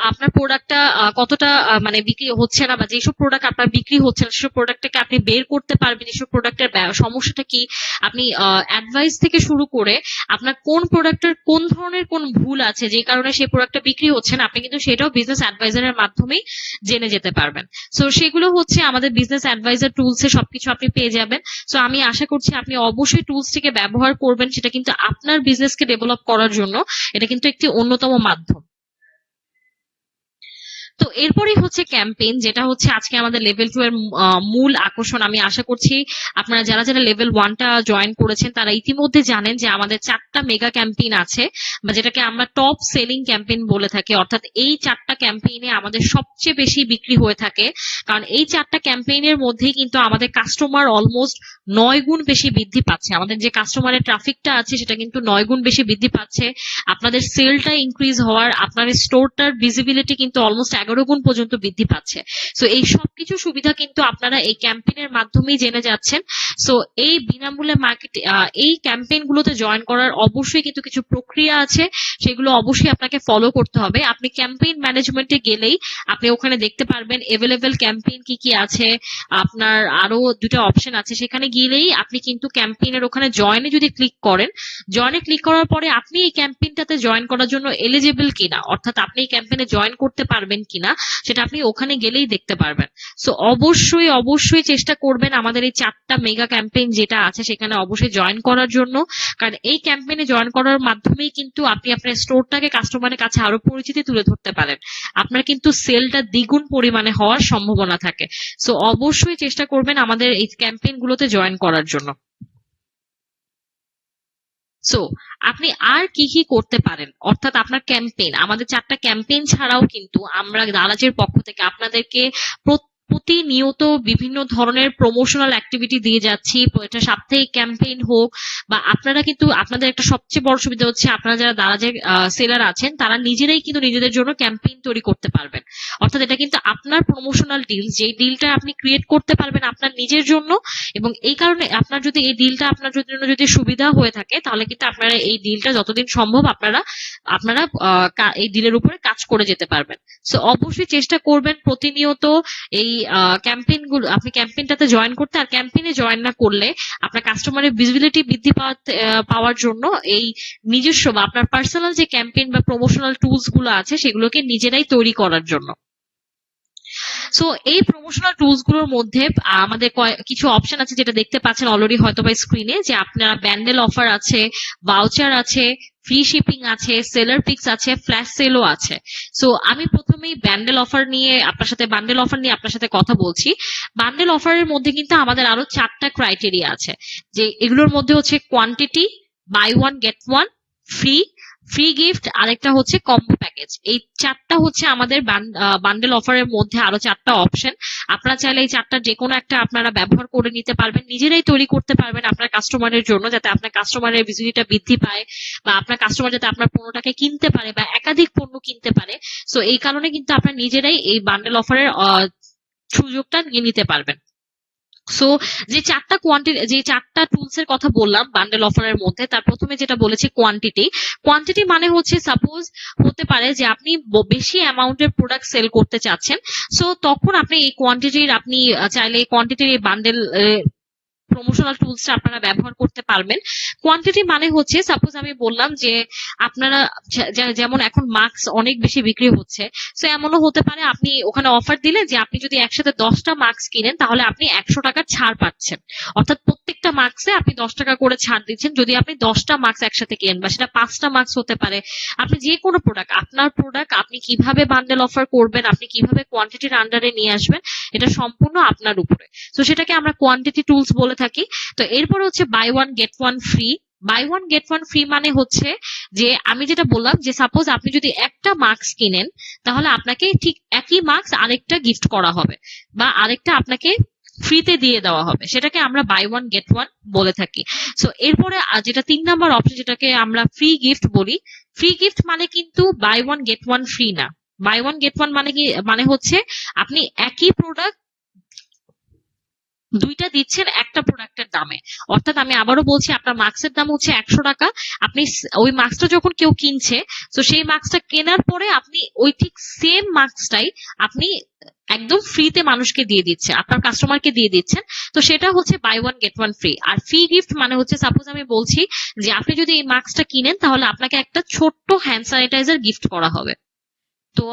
আপনার প্রোডাক্টটা কতটা মানে বিক্রি হচ্ছে না বা যেসব প্রোডাক্ট আপনার বিক্রি হচ্ছে না সেসব প্রোডাক্টটাকে আপনি বের করতে পারবেন, এসব প্রোডাক্টের সমস্যাটা কি, আপনি অ্যাডভাইস থেকে শুরু করে আপনার কোন প্রোডাক্টের কোন ধরনের কোন ভুল আছে যে কারণে সেই প্রোডাক্টটা বিক্রি হচ্ছে না, আপনি কিন্তু সেটাও বিজনেস অ্যাডভাইজারের মাধ্যমেই জেনে যেতে পারবেন। সো সেগুলো হচ্ছে আমাদের বিজনেস অ্যাডভাইজার টুলসে সবকিছু আপনি পেয়ে যাবেন। সো আমি আশা করছি আপনি অবশ্যই টুলসটিকে ব্যবহার করবেন, সেটা কিন্তু আপনার বিজনেসকে ডেভেলপ করার জন্য এটা কিন্তু একটি অন্যতম মাধ্যম। তো এরপরেই হচ্ছে ক্যাম্পেইন, যেটা হচ্ছে আজকে আমাদের লেভেল 2 এর মূল আকর্ষণ। আমি আশা করছি আপনারা যারা যারা লেভেল 1টা জয়েন করেছেন তারা ইতিমধ্যে জানেন যে আমাদের 4টা মেগা ক্যাম্পেইন আছে বা যেটাকে আমরা টপ সেলিং ক্যাম্পেইন বলে থাকি, অর্থাৎ এই 4টা ক্যাম্পেইনে আমাদের সবচেয়ে বেশি বিক্রি হয়ে থাকে, কারণ এই 4টা ক্যাম্পেইনের মধ্যেই কিন্তু আমাদের কাস্টমার অলমোস্ট 9 গুণ বেশি বৃদ্ধি পাচ্ছে। আমাদের যে কাস্টমারের ট্রাফিকটা আছে সেটা কিন্তু 9 গুণ বেশি বৃদ্ধি পাচ্ছে, আপনাদের সেলটা ইনক্রিজ হওয়ার, আপনার স্টোরটার ভিজিবিলিটি কিন্তু অলমোস্ট 11 গুণ পর্যন্ত বৃদ্ধি পাচ্ছে। সো এই সবকিছু সুবিধা কিন্তু আপনারা এই ক্যাম্পেইনের মাধ্যমেই জেনে যাচ্ছেন। সো এই বিনামূল্যে এই ক্যাম্পেইন গুলোতে জয়েন করার অবশ্যই কিন্তু কিছু প্রক্রিয়া আছে, সেগুলো অবশ্যই আপনাকে ফলো করতে হবে। আপনি ক্যাম্পেইন ম্যানেজমেন্টে গেলেই আপনি ওখানে দেখতে পারবেন এভেলেবেল ক্যাম্পেইন কি কি আছে, আপনার আরো 2টা অপশন আছে, সেখানে গেলেই আপনি কিন্তু ক্যাম্পেইনের ওখানে জয়েনে যদি ক্লিক করেন, জয়েনে ক্লিক করার পরে আপনি এই ক্যাম্পেইনটাতে জয়েন করার জন্য এলিজিবল কিনা, অর্থাৎ আপনি এই ক্যাম্পেইনে জয়েন করতে পারবেন কিনা কিনা সেটা আপনি ওখানে গেলেই দেখতে পারবেন। সো অবশ্যই অবশ্যই চেষ্টা করবেন আমাদের এই 4টা মেগা ক্যাম্পেইন যেটা আছে সেখানে অবশ্যই জয়েন করার জন্য, কারণ এই ক্যাম্পেইনে জয়েন করার মাধ্যমেই কিন্তু আপনি আপনার স্টোরটাকে কাস্টমারের কাছে আরো পরিচিতি তুলে ধরতে পারেন, আপনার কিন্তু সেলটা দ্বিগুণ পরিমাণে হওয়ার সম্ভাবনা থাকে। সো অবশ্যই চেষ্টা করবেন আমাদের এই ক্যাম্পেইন গুলোতে জয়েন করার জন্য। সো আপনি আর কি কি করতে পারেন, অর্থাৎ আপনার ক্যাম্পেইন, আমাদের 4টা ক্যাম্পেইন ছাড়াও কিন্তু আমরা দারাজের পক্ষ থেকে আপনাদেরকে প্রতিনিয়ত বিভিন্ন ধরনের প্রমোশনাল অ্যাক্টিভিটি দিয়ে যাচ্ছি। এটা সাপ্তাহিক ক্যাম্পেইন হোক বা আপনারা কিন্তু, আপনাদের একটা সবচেয়ে বড় সুবিধা হচ্ছে আপনারা যারা দারাজের সেলার আছেন তারা নিজেরাই কিন্তু নিজেদের জন্য ক্যাম্পেইন তৈরি করতে পারবেন। অর্থাৎ এটা কিন্তু আপনার প্রমোশনাল ডিল, যে ডিলটা আপনি ক্রিয়েট করতে পারবেন আপনার নিজের জন্য, এবং এই কারণে আপনার যদি এই ডিলটা আপনার জন্য যদি সুবিধা হয়ে থাকে তাহলে কিন্তু আপনারা এই ডিলটা যতদিন সম্ভব আপনারা আপনারা এই ডিলের উপরে কাজ করে যেতে পারবেন। সো অবশ্যই চেষ্টা করবেন প্রতিনিয়ত এই ক্যাম্পেইন গুলো, আপনি ক্যাম্পেইনটাতে জয়েন করতে। আর ক্যাম্পেইনে জয়েন না করলে আপনার কাস্টমারের ভিজিবিলিটি বৃদ্ধি পাওয়ার জন্য এই নিজস্ব বা আপনার পার্সোনাল যে ক্যাম্পেইন বা প্রমোশনাল টুলস গুলো আছে সেগুলোকে নিজেরাই তৈরি করার জন্য। সো এই প্রমোশনাল টুলস গুলোর মধ্যে আমাদের কিছু অপশন আছে যেটা দেখতে পাচ্ছেন অলরেডি হয়তো বা স্ক্রিনে, যে আপনারা ব্যান্ডেল অফার আছে, ভাউচার আছে, ফ্রি শিপিং আছে, সেলার পিক্স আছে, ফ্ল্যাশ সেলও আছে। সো আমি প্রথমেই বান্ডেল অফার নিয়ে আপনার সাথে কথা বলছি। বান্ডেল অফারের মধ্যে কিন্তু আমাদের আরো 4টা ক্রাইটেরিয়া আছে, যে এগুলোর মধ্যে হচ্ছে quantity, buy one get one free, free gift, আরেকটা হচ্ছে কম্বো প্যাকেজ। এই 4টা হচ্ছে আমাদের বান্ডেল অফারের মধ্যে আরো 4টা অপশন। আপনারা চাইলে এই 4টা যে কোনো একটা আপনারা ব্যবহার করে নিতে পারবেন, নিজেরাই তৈরি করতে পারবেন আপনার কাস্টমারের জন্য, যাতে আপনার কাস্টমারের ভিজিবিলিটিটা বৃদ্ধি পায় বা আপনার কাস্টমার যাতে আপনার পণ্যটাকে কিনতে পারে বা একাধিক পণ্য কিনতে পারে। সো এই কারণে কিন্তু আপনারা নিজেরাই এই বান্ডেল অফারের সুযোগটা নিয়ে নিতে পারবেন। সো যে 4টা টুলস এর কথা বললাম বান্ডেল অফারের মধ্যে, তার প্রথমে যেটা বলেছি কোয়ান্টিটি মানে হচ্ছে সাপোজ হতে পারে যে আপনি বেশি অ্যামাউন্টের প্রোডাক্ট সেল করতে চাচ্ছেন, সো তখন আপনি এই চাইলে এই কোয়ান্টিটির এই বান্ডেল প্রমোশনাল টুলসটা আপনারা ব্যবহার করতে পারবেন। কোয়ান্টিটি মানে হচ্ছে সাপোজ আমি বললাম যে আপনারা যেমন এখন মাস্ক অনেক বেশি বিক্রি হচ্ছে, সো এমনও হতে পারে আপনি ওখানে অফার দিলেন যে আপনি যদি একসাথে 10টা মাস্ক কিনেন তাহলে আপনি 100 টাকার ছাড় পাচ্ছেন, অর্থাৎ প্রত্যেকটা মাস্কে আপনি 10 টাকা করে ছাড় দিচ্ছেন যদি আপনি 10টা মাস্ক একসাথে কিনেন, বা সেটা 5টা মাস্ক হতে পারে। আপনি যে কোনো আপনার প্রোডাক্ট আপনি কিভাবে বান্ডেল অফার করবেন, আপনি কিভাবে কোয়ান্টিটির আন্ডারে নিয়ে আসবেন, এটা সম্পূর্ণ আপনার উপরে। তো সেটাকে আমরা কোয়ান্টিটি টুলস বলে থাকি। তো এরপর হচ্ছে buy one get one free. Buy one get one free মানে হচ্ছে যে আমি যেটা বললাম যে সাপোজ আপনি যদি একটা মাস্ক কিনেন তাহলে আপনাকে ঠিক একই মাস্ক আরেকটা গিফট করা হবে বা আরেকটা আপনাকে ফ্রিতে দিয়ে দেওয়া হবে, সেটাকে আমরা বাই ওয়ান গেট ওয়ান বলে থাকি। সো এরপরে যেটা 3 নাম্বার অপশন, যেটাকে আমরা ফ্রি গিফট বলি। ফ্রি গিফট মানে কিন্তু buy one get one free না। বাই ওয়ান গেট ওয়ান মানে কি, মানে হচ্ছে আপনি একই প্রোডাক্ট দুইটা দিচ্ছেন একটা প্রোডাক্টের দামে। অর্থাৎ আমি আবারও বলছি, আপনার মাস্কের দাম হচ্ছে 100 টাকা, আপনি ওই মাস্কটা যখন কেউ কিনছে, তো সেই মাস্কটা কেনার পরে আপনি ওই ঠিক সেম মাস্কটাই আপনি একদম ফ্রিতে মানুষকে দিয়ে দিচ্ছেন, আপনার কাস্টমারকে দিয়ে দিচ্ছেন। তো সেটা হচ্ছে buy one get one free. আর ফ্রি গিফট মানে হচ্ছে সাপোজ আমি বলছি যে আপনি যদি এই মাস্কটা কিনেন তাহলে আপনাকে একটা ছোট্ট হ্যান্ড স্যানিটাইজার গিফট করা হবে। তো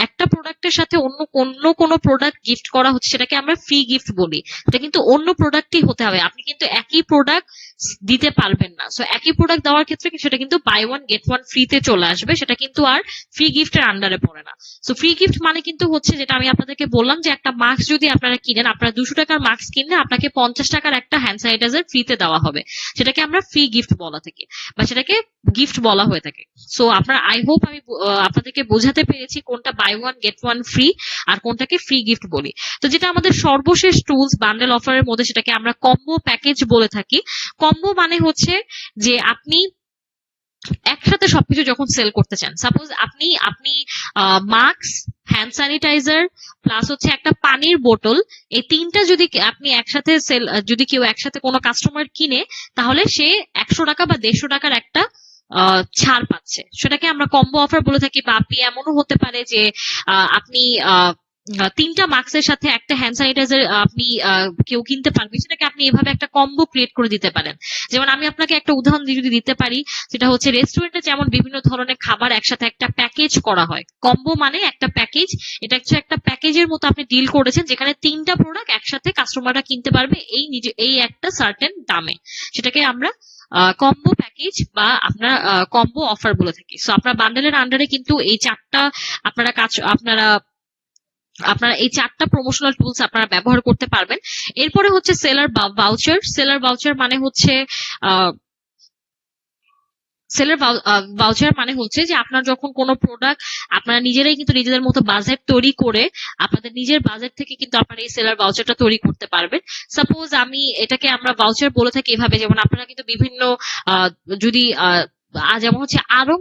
একটা প্রোডাক্টের সাথে অন্য কোনো প্রোডাক্ট গিফট করা হচ্ছে, সেটাকে আমরা ফ্রি গিফট বলি। এটা কিন্তু অন্য প্রোডাক্টই হতে হবে, আপনি কিন্তু একই প্রোডাক্ট দিতে পারবেন না। সো একই প্রোডাক্ট দেওয়ার ক্ষেত্রে সেটা কিন্তু বাই ওয়ান গেট ওয়ান ফ্রিতে চলে আসবে, সেটা কিন্তু আর ফ্রি গিফটের আন্ডারে পড়ে না। সো ফ্রি গিফট মানে কিন্তু হচ্ছে যেটা আমি আপনাদেরকে বললাম যে একটা মাস্ক যদি আপনারা কিনেন, আপনারা 200 টাকার মাস্ক কিনলে আপনাকে 50 টাকার একটা হ্যান্ড স্যানিটাইজার ফ্রিতে দেওয়া হবে, সেটাকে আমরা ফ্রি গিফট বলা থাকি বা সেটাকে গিফট বলা হয়ে থাকে। সো আপনারা, আই হোপ আমি আপনাদেরকে বোঝাতে পেরেছি কোনটা buy one get one free আর কোনটাকে ফ্রি গিফট বলি। তো যেটা আমাদের সর্বশেষ টুলস বান্ডেল অফারের মধ্যে, সেটাকে আমরা কম্বো প্যাকেজ বলে থাকি। কম্বো মানে হচ্ছে যে আপনি একসাথে সবকিছু যখন সেল করতে চান, সাপোজ আপনি মাস্ক, হ্যান্ড স্যানিটাইজার প্লাস হচ্ছে একটা পানির বোতল, এই 3টা যদি আপনি একসাথে যদি কেউ একসাথে কোনো কাস্টমার কিনে তাহলে সে 100 টাকা বা 150 টাকার একটা ছাড় পাচ্ছে, সেটাকে আমরা কম্বো অফার বলে থাকি। বা আপনি এমনও হতে পারে যে আপনি তিনটা মাস্কের সাথে একটা হ্যান্ড স্যানিটাইজার আপনি কেউ কিনতে পারবে, সেটাকে আপনি এভাবে একটা কম্বো ক্রিয়েট করে দিতে পারেন। যেমন আমি আপনাকে একটা উদাহরণ যদি দিতে পারি, সেটা হচ্ছে রেস্টুরেন্টে যেমন বিভিন্ন ধরনের খাবার একসাথে একটা প্যাকেজ করা হয়, কম্বো মানে একটা প্যাকেজ। এটা হচ্ছে একটা প্যাকেজের মতো আপনি ডিল করেছেন, যেখানে তিনটা প্রোডাক্ট একসাথে কাস্টমাররা কিনতে পারবে এই একটা সার্টেন দামে। সেটাকে আমরা কম্বো প্যাকেজ বা আপনার কম্বো অফার বলে থাকি। সো আপনার বান্ডেলের আন্ডারে কিন্তু এই চারটা আপনারা এই চারটা প্রমোশনাল টুলস আপনারা ব্যবহার করতে পারবেন। এরপরে হচ্ছে সেলার ভাউচার। সেলার ভাউচার মানে হচ্ছে যে আপনার যখন কোনো প্রোডাক্ট আপনারা নিজেরাই কিন্তু নিজেদের মতো বাজেট তৈরি করে আপনাদের নিজের বাজেট থেকে কিন্তু আপনারা এই সেলার ভাউচারটা তৈরি করতে পারবেন। সাপোজ এটাকে আমরা ভাউচার বলে থাকি এভাবে, যেমন আপনারা কিন্তু বিভিন্ন যদি যেমন হচ্ছে আরং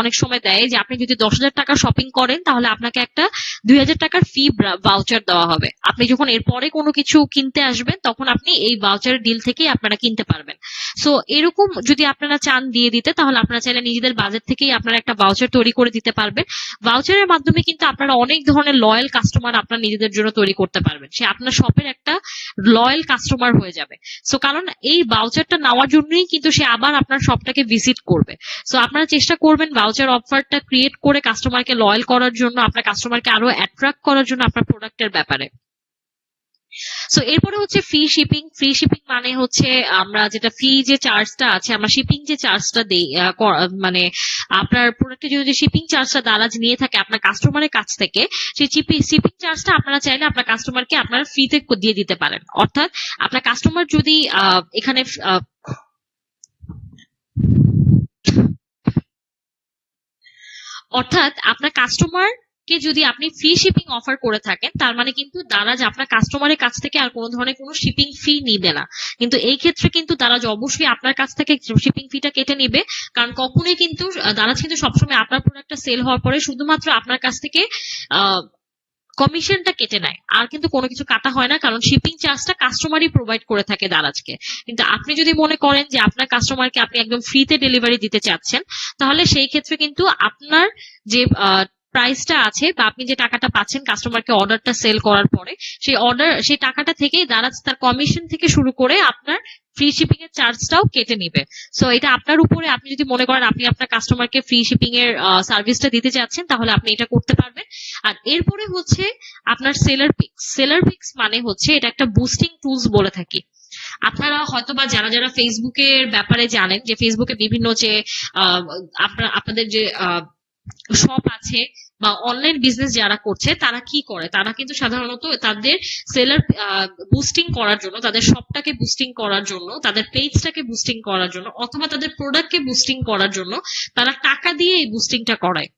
অনেক সময় দেয় যে আপনি যদি 10,000 টাকা শপিং করেন তাহলে আপনাকে একটা 2,000 টাকার ফি ভাউচার দেওয়া হবে। আপনি যখন এরপরে কোনো কিছু কিনতে আসবেন তখন আপনি এই ভাউচারের ডিল থেকেই আপনারা কিনতে পারবেন। সো এরকম যদি আপনারা চান দিয়ে দিতে, তাহলে আপনারা চাইলে নিজেদের বাজেট থেকেই আপনারা একটা ভাউচার তৈরি করে দিতে পারবেন। ভাউচারের মাধ্যমে কিন্তু আপনারা অনেক ধরনের লয়াল কাস্টমার আপনার নিজেদের জন্য তৈরি করতে পারবেন, সে আপনার শপের একটা লয়াল কাস্টমার হয়ে যাবে। সো কারণ এই ভাউচারটা নেওয়ার জন্যই কিন্তু সে আবার আপনার শপটাকে ভিজিট করবে। সো আপনারা চেষ্টা করবেন ভাউচার অফারটা ক্রিয়েট করে কাস্টমারকে লয়াল করার জন্য, আপনার কাস্টমারকে আরো অ্যাট্রাক্ট করার জন্য আপনার প্রোডাক্টের ব্যাপারে। সো এরপরে হচ্ছে ফ্রি শিপিং। ফ্রি শিপিং মানে হচ্ছে আমরা যেটা ফ্রি যে চার্জটা আছে, আমরা শিপিং যে চার্জটা দেই, মানে আপনার প্রোডাক্টে যদি শিপিং চার্জটা দারাজ নিয়ে থাকে আপনার কাস্টমারের কাছ থেকে, সেই শিপিং চার্জটা আপনারা চাইলে আপনার কাস্টমারকে আপনারা ফ্রিতে দিয়ে দিতে পারেন। অর্থাৎ আপনার কাস্টমার যদি এখানে আপনার কাস্টমার কে যদি আপনি ফ্রি শিপিং অফার করে থাকেন, তার মানে কিন্তু দারাজ আপনার কাস্টমারের কাছ থেকে আর কোনো ধরনের কোনো শিপিং ফি নিবে না। কিন্তু এই ক্ষেত্রে কিন্তু দারাজ অবশ্যই আপনার কাছ থেকে শিপিং ফিটা কেটে নিবে, কারণ কখনোই কিন্তু দারাজ কিন্তু সবসময় আপনার প্রোডাক্টটা সেল হওয়ার পরে শুধুমাত্র আপনার কাছ থেকে কমিশনটা কেটে নেয়, আর কিন্তু কোনো কিছু কাটা হয় না, কারণ শিপিং চার্জটা কাস্টমারই প্রোভাইড করে থাকে দারাজকে। কিন্তু আপনি যদি মনে করেন যে আপনার কাস্টমারকে আপনি একদম ফ্রিতে ডেলিভারি দিতে চাচ্ছেন, তাহলে সেই ক্ষেত্রে কিন্তু আপনার যে প্রাইসটা আছে বা আপনি যে টাকাটা পাচ্ছেন কাস্টমারকে অর্ডারটা সেল করার পরে, সেই টাকাটা থেকেই দারাজ তার কমিশন থেকে শুরু করে আপনার ফ্রি শিপিং এর চার্জটাও কেটে নিবে। সো এটা আপনার উপরে, আপনি যদি মনে করেন আপনি আপনার কাস্টমারকে ফ্রি শিপিং এর সার্ভিসটা দিতে চাচ্ছেন তাহলে আপনি এটা করতে পারবেন। আর এরপরে হচ্ছে আপনার সেলার পিক্স। সেলার পিক্স মানে হচ্ছে এটা একটা বুস্টিং টুলস বলে থাকি। আপনারা হয়তোবা যারা ফেসবুকের ব্যাপারে জানেন, যে ফেসবুকে বিভিন্ন যে আপনাদের যে শপ আছে বা অনলাইন বিজনেস যারা করছে তারা কি করে, তারা কিন্তু সাধারণত তাদের সেলার বুস্টিং করার জন্য, তাদের শপটাকে বুস্টিং করার জন্য, তাদের পেজটাকে বুস্টিং করার জন্য অথবা তাদের প্রোডাক্টকে বুস্টিং করার জন্য তারা টাকা দিয়ে এই বুস্টিংটা করায়।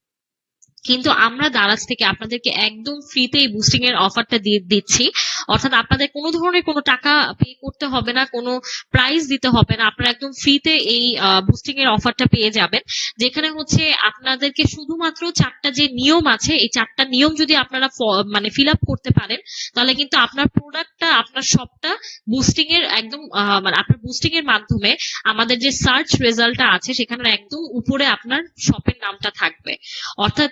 কিন্তু আমরা দারাজ থেকে আপনাদেরকে একদম ফ্রিতে এই বুস্টিং এর অফারটা দিয়ে দিচ্ছি। অর্থাৎ আপনাদের কোনো ধরনের কোনো টাকা পে করতে হবে না, কোনো প্রাইস দিতে হবে না, আপনারা একদম ফ্রিতে এই বুস্টিং এর অফারটা পেয়ে যাবেন। যেখানে হচ্ছে আপনাদেরকে শুধুমাত্র 4টা যে নিয়ম আছে, এই 4টা নিয়ম যদি আপনারা মানে ফিল আপ করতে পারেন, তাহলে কিন্তু আপনার প্রোডাক্টটা, আপনার শপটা বুস্টিং এর একদম মানে আপনার বুস্টিং এর মাধ্যমে আমাদের যে সার্চ রেজাল্টটা আছে সেখানে একদম উপরে আপনার শপের নামটা থাকবে। অর্থাৎ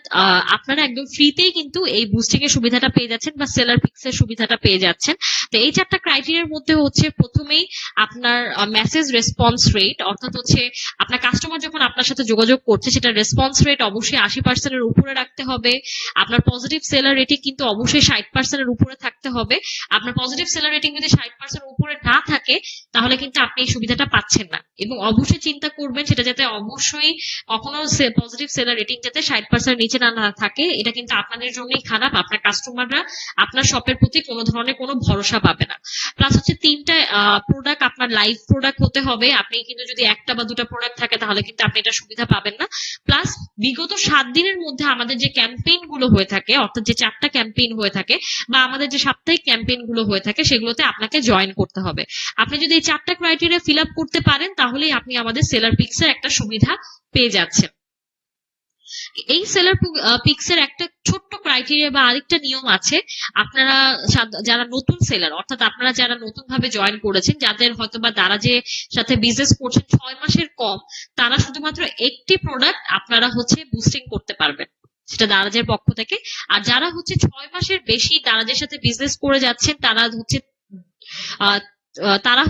আপনারা একদম ফ্রিতেই কিন্তু এই বুস্টিং এর সুবিধাটা পেয়ে যাচ্ছেন বা সেলার পিক্স এর সুবিধাটা পেয়ে যাচ্ছেন। তো এই 4টা ক্রাইটেরিয়ার মধ্যে হচ্ছে প্রথমেই আপনার মেসেজ রেসপন্স রেট, অর্থাৎ হচ্ছে আপনার কাস্টমার যখন আপনার সাথে যোগাযোগ করছে সেটা রেসপন্স রেট অবশ্যই 80% এর উপরে রাখতে হবে। আপনার পজিটিভ সেলার রেটিং কিন্তু অবশ্যই 60% এর উপরে থাকতে হবে। আপনার পজিটিভ সেলার রেটিং যদি 60% উপরে না থাকে তাহলে কিন্তু আপনি এই সুবিধাটা পাচ্ছেন না। এবং অবশ্যই চিন্তা করবেন সেটা যাতে অবশ্যই কখনো পজিটিভ সেলার রেটিং যাতে 60% নিচে না থাকে, এটা কিন্তু আপনাদের জন্যই খারাপ। আপনার কাস্টমাররা আপনার শপের প্রতি কোনো ধরনের কোনো ভরসা পাবে না। প্লাস হচ্ছে 3টা প্রোডাক্ট আপনার লাইভ প্রোডাক্ট হতে হবে। আপনি কিন্তু যদি 1টা বা 2টা প্রোডাক্ট থাকে তাহলে কিন্তু আপনি এটা সুবিধা পাবেন না। প্লাস বিগত 7 দিনের মধ্যে আমাদের যে ক্যাম্পেইন গুলো হয়ে থাকে, অর্থাৎ যে 4টা ক্যাম্পেইন হয়ে থাকে বা আমাদের যে সাপ্তাহিক ক্যাম্পেইন গুলো হয়ে থাকে, সেগুলোতে আপনাকে জয়েন করতে হবে। আপনি যদি এই 4টা ক্রাইটেরিয়া ফিল আপ করতে পারেন তাহলেই আপনি আমাদের সেলার পিক্স এর একটা সুবিধা পেয়ে যাচ্ছেন। এই সেলার পিক্স এর একটা ছোট্ট ক্রাইটেরিয়া বা আরেকটা নিয়ম আছে। আপনারা যারা নতুন সেলার, অর্থাৎ আপনারা যারা নতুন ভাবে জয়েন করেছেন, যাদের হয়তোবা দারাজের সাথে বিজনেস করছেন 6 মাসের কম, তারা শুধুমাত্র একটি প্রোডাক্ট আপনারা হচ্ছে বুস্টিং করতে পারবেন। সেটা দারাজের পক্ষ থেকে। আর যারা হচ্ছে 6 মাসের বেশি দারাজের সাথে বিজনেস করে যাচ্ছেন তারা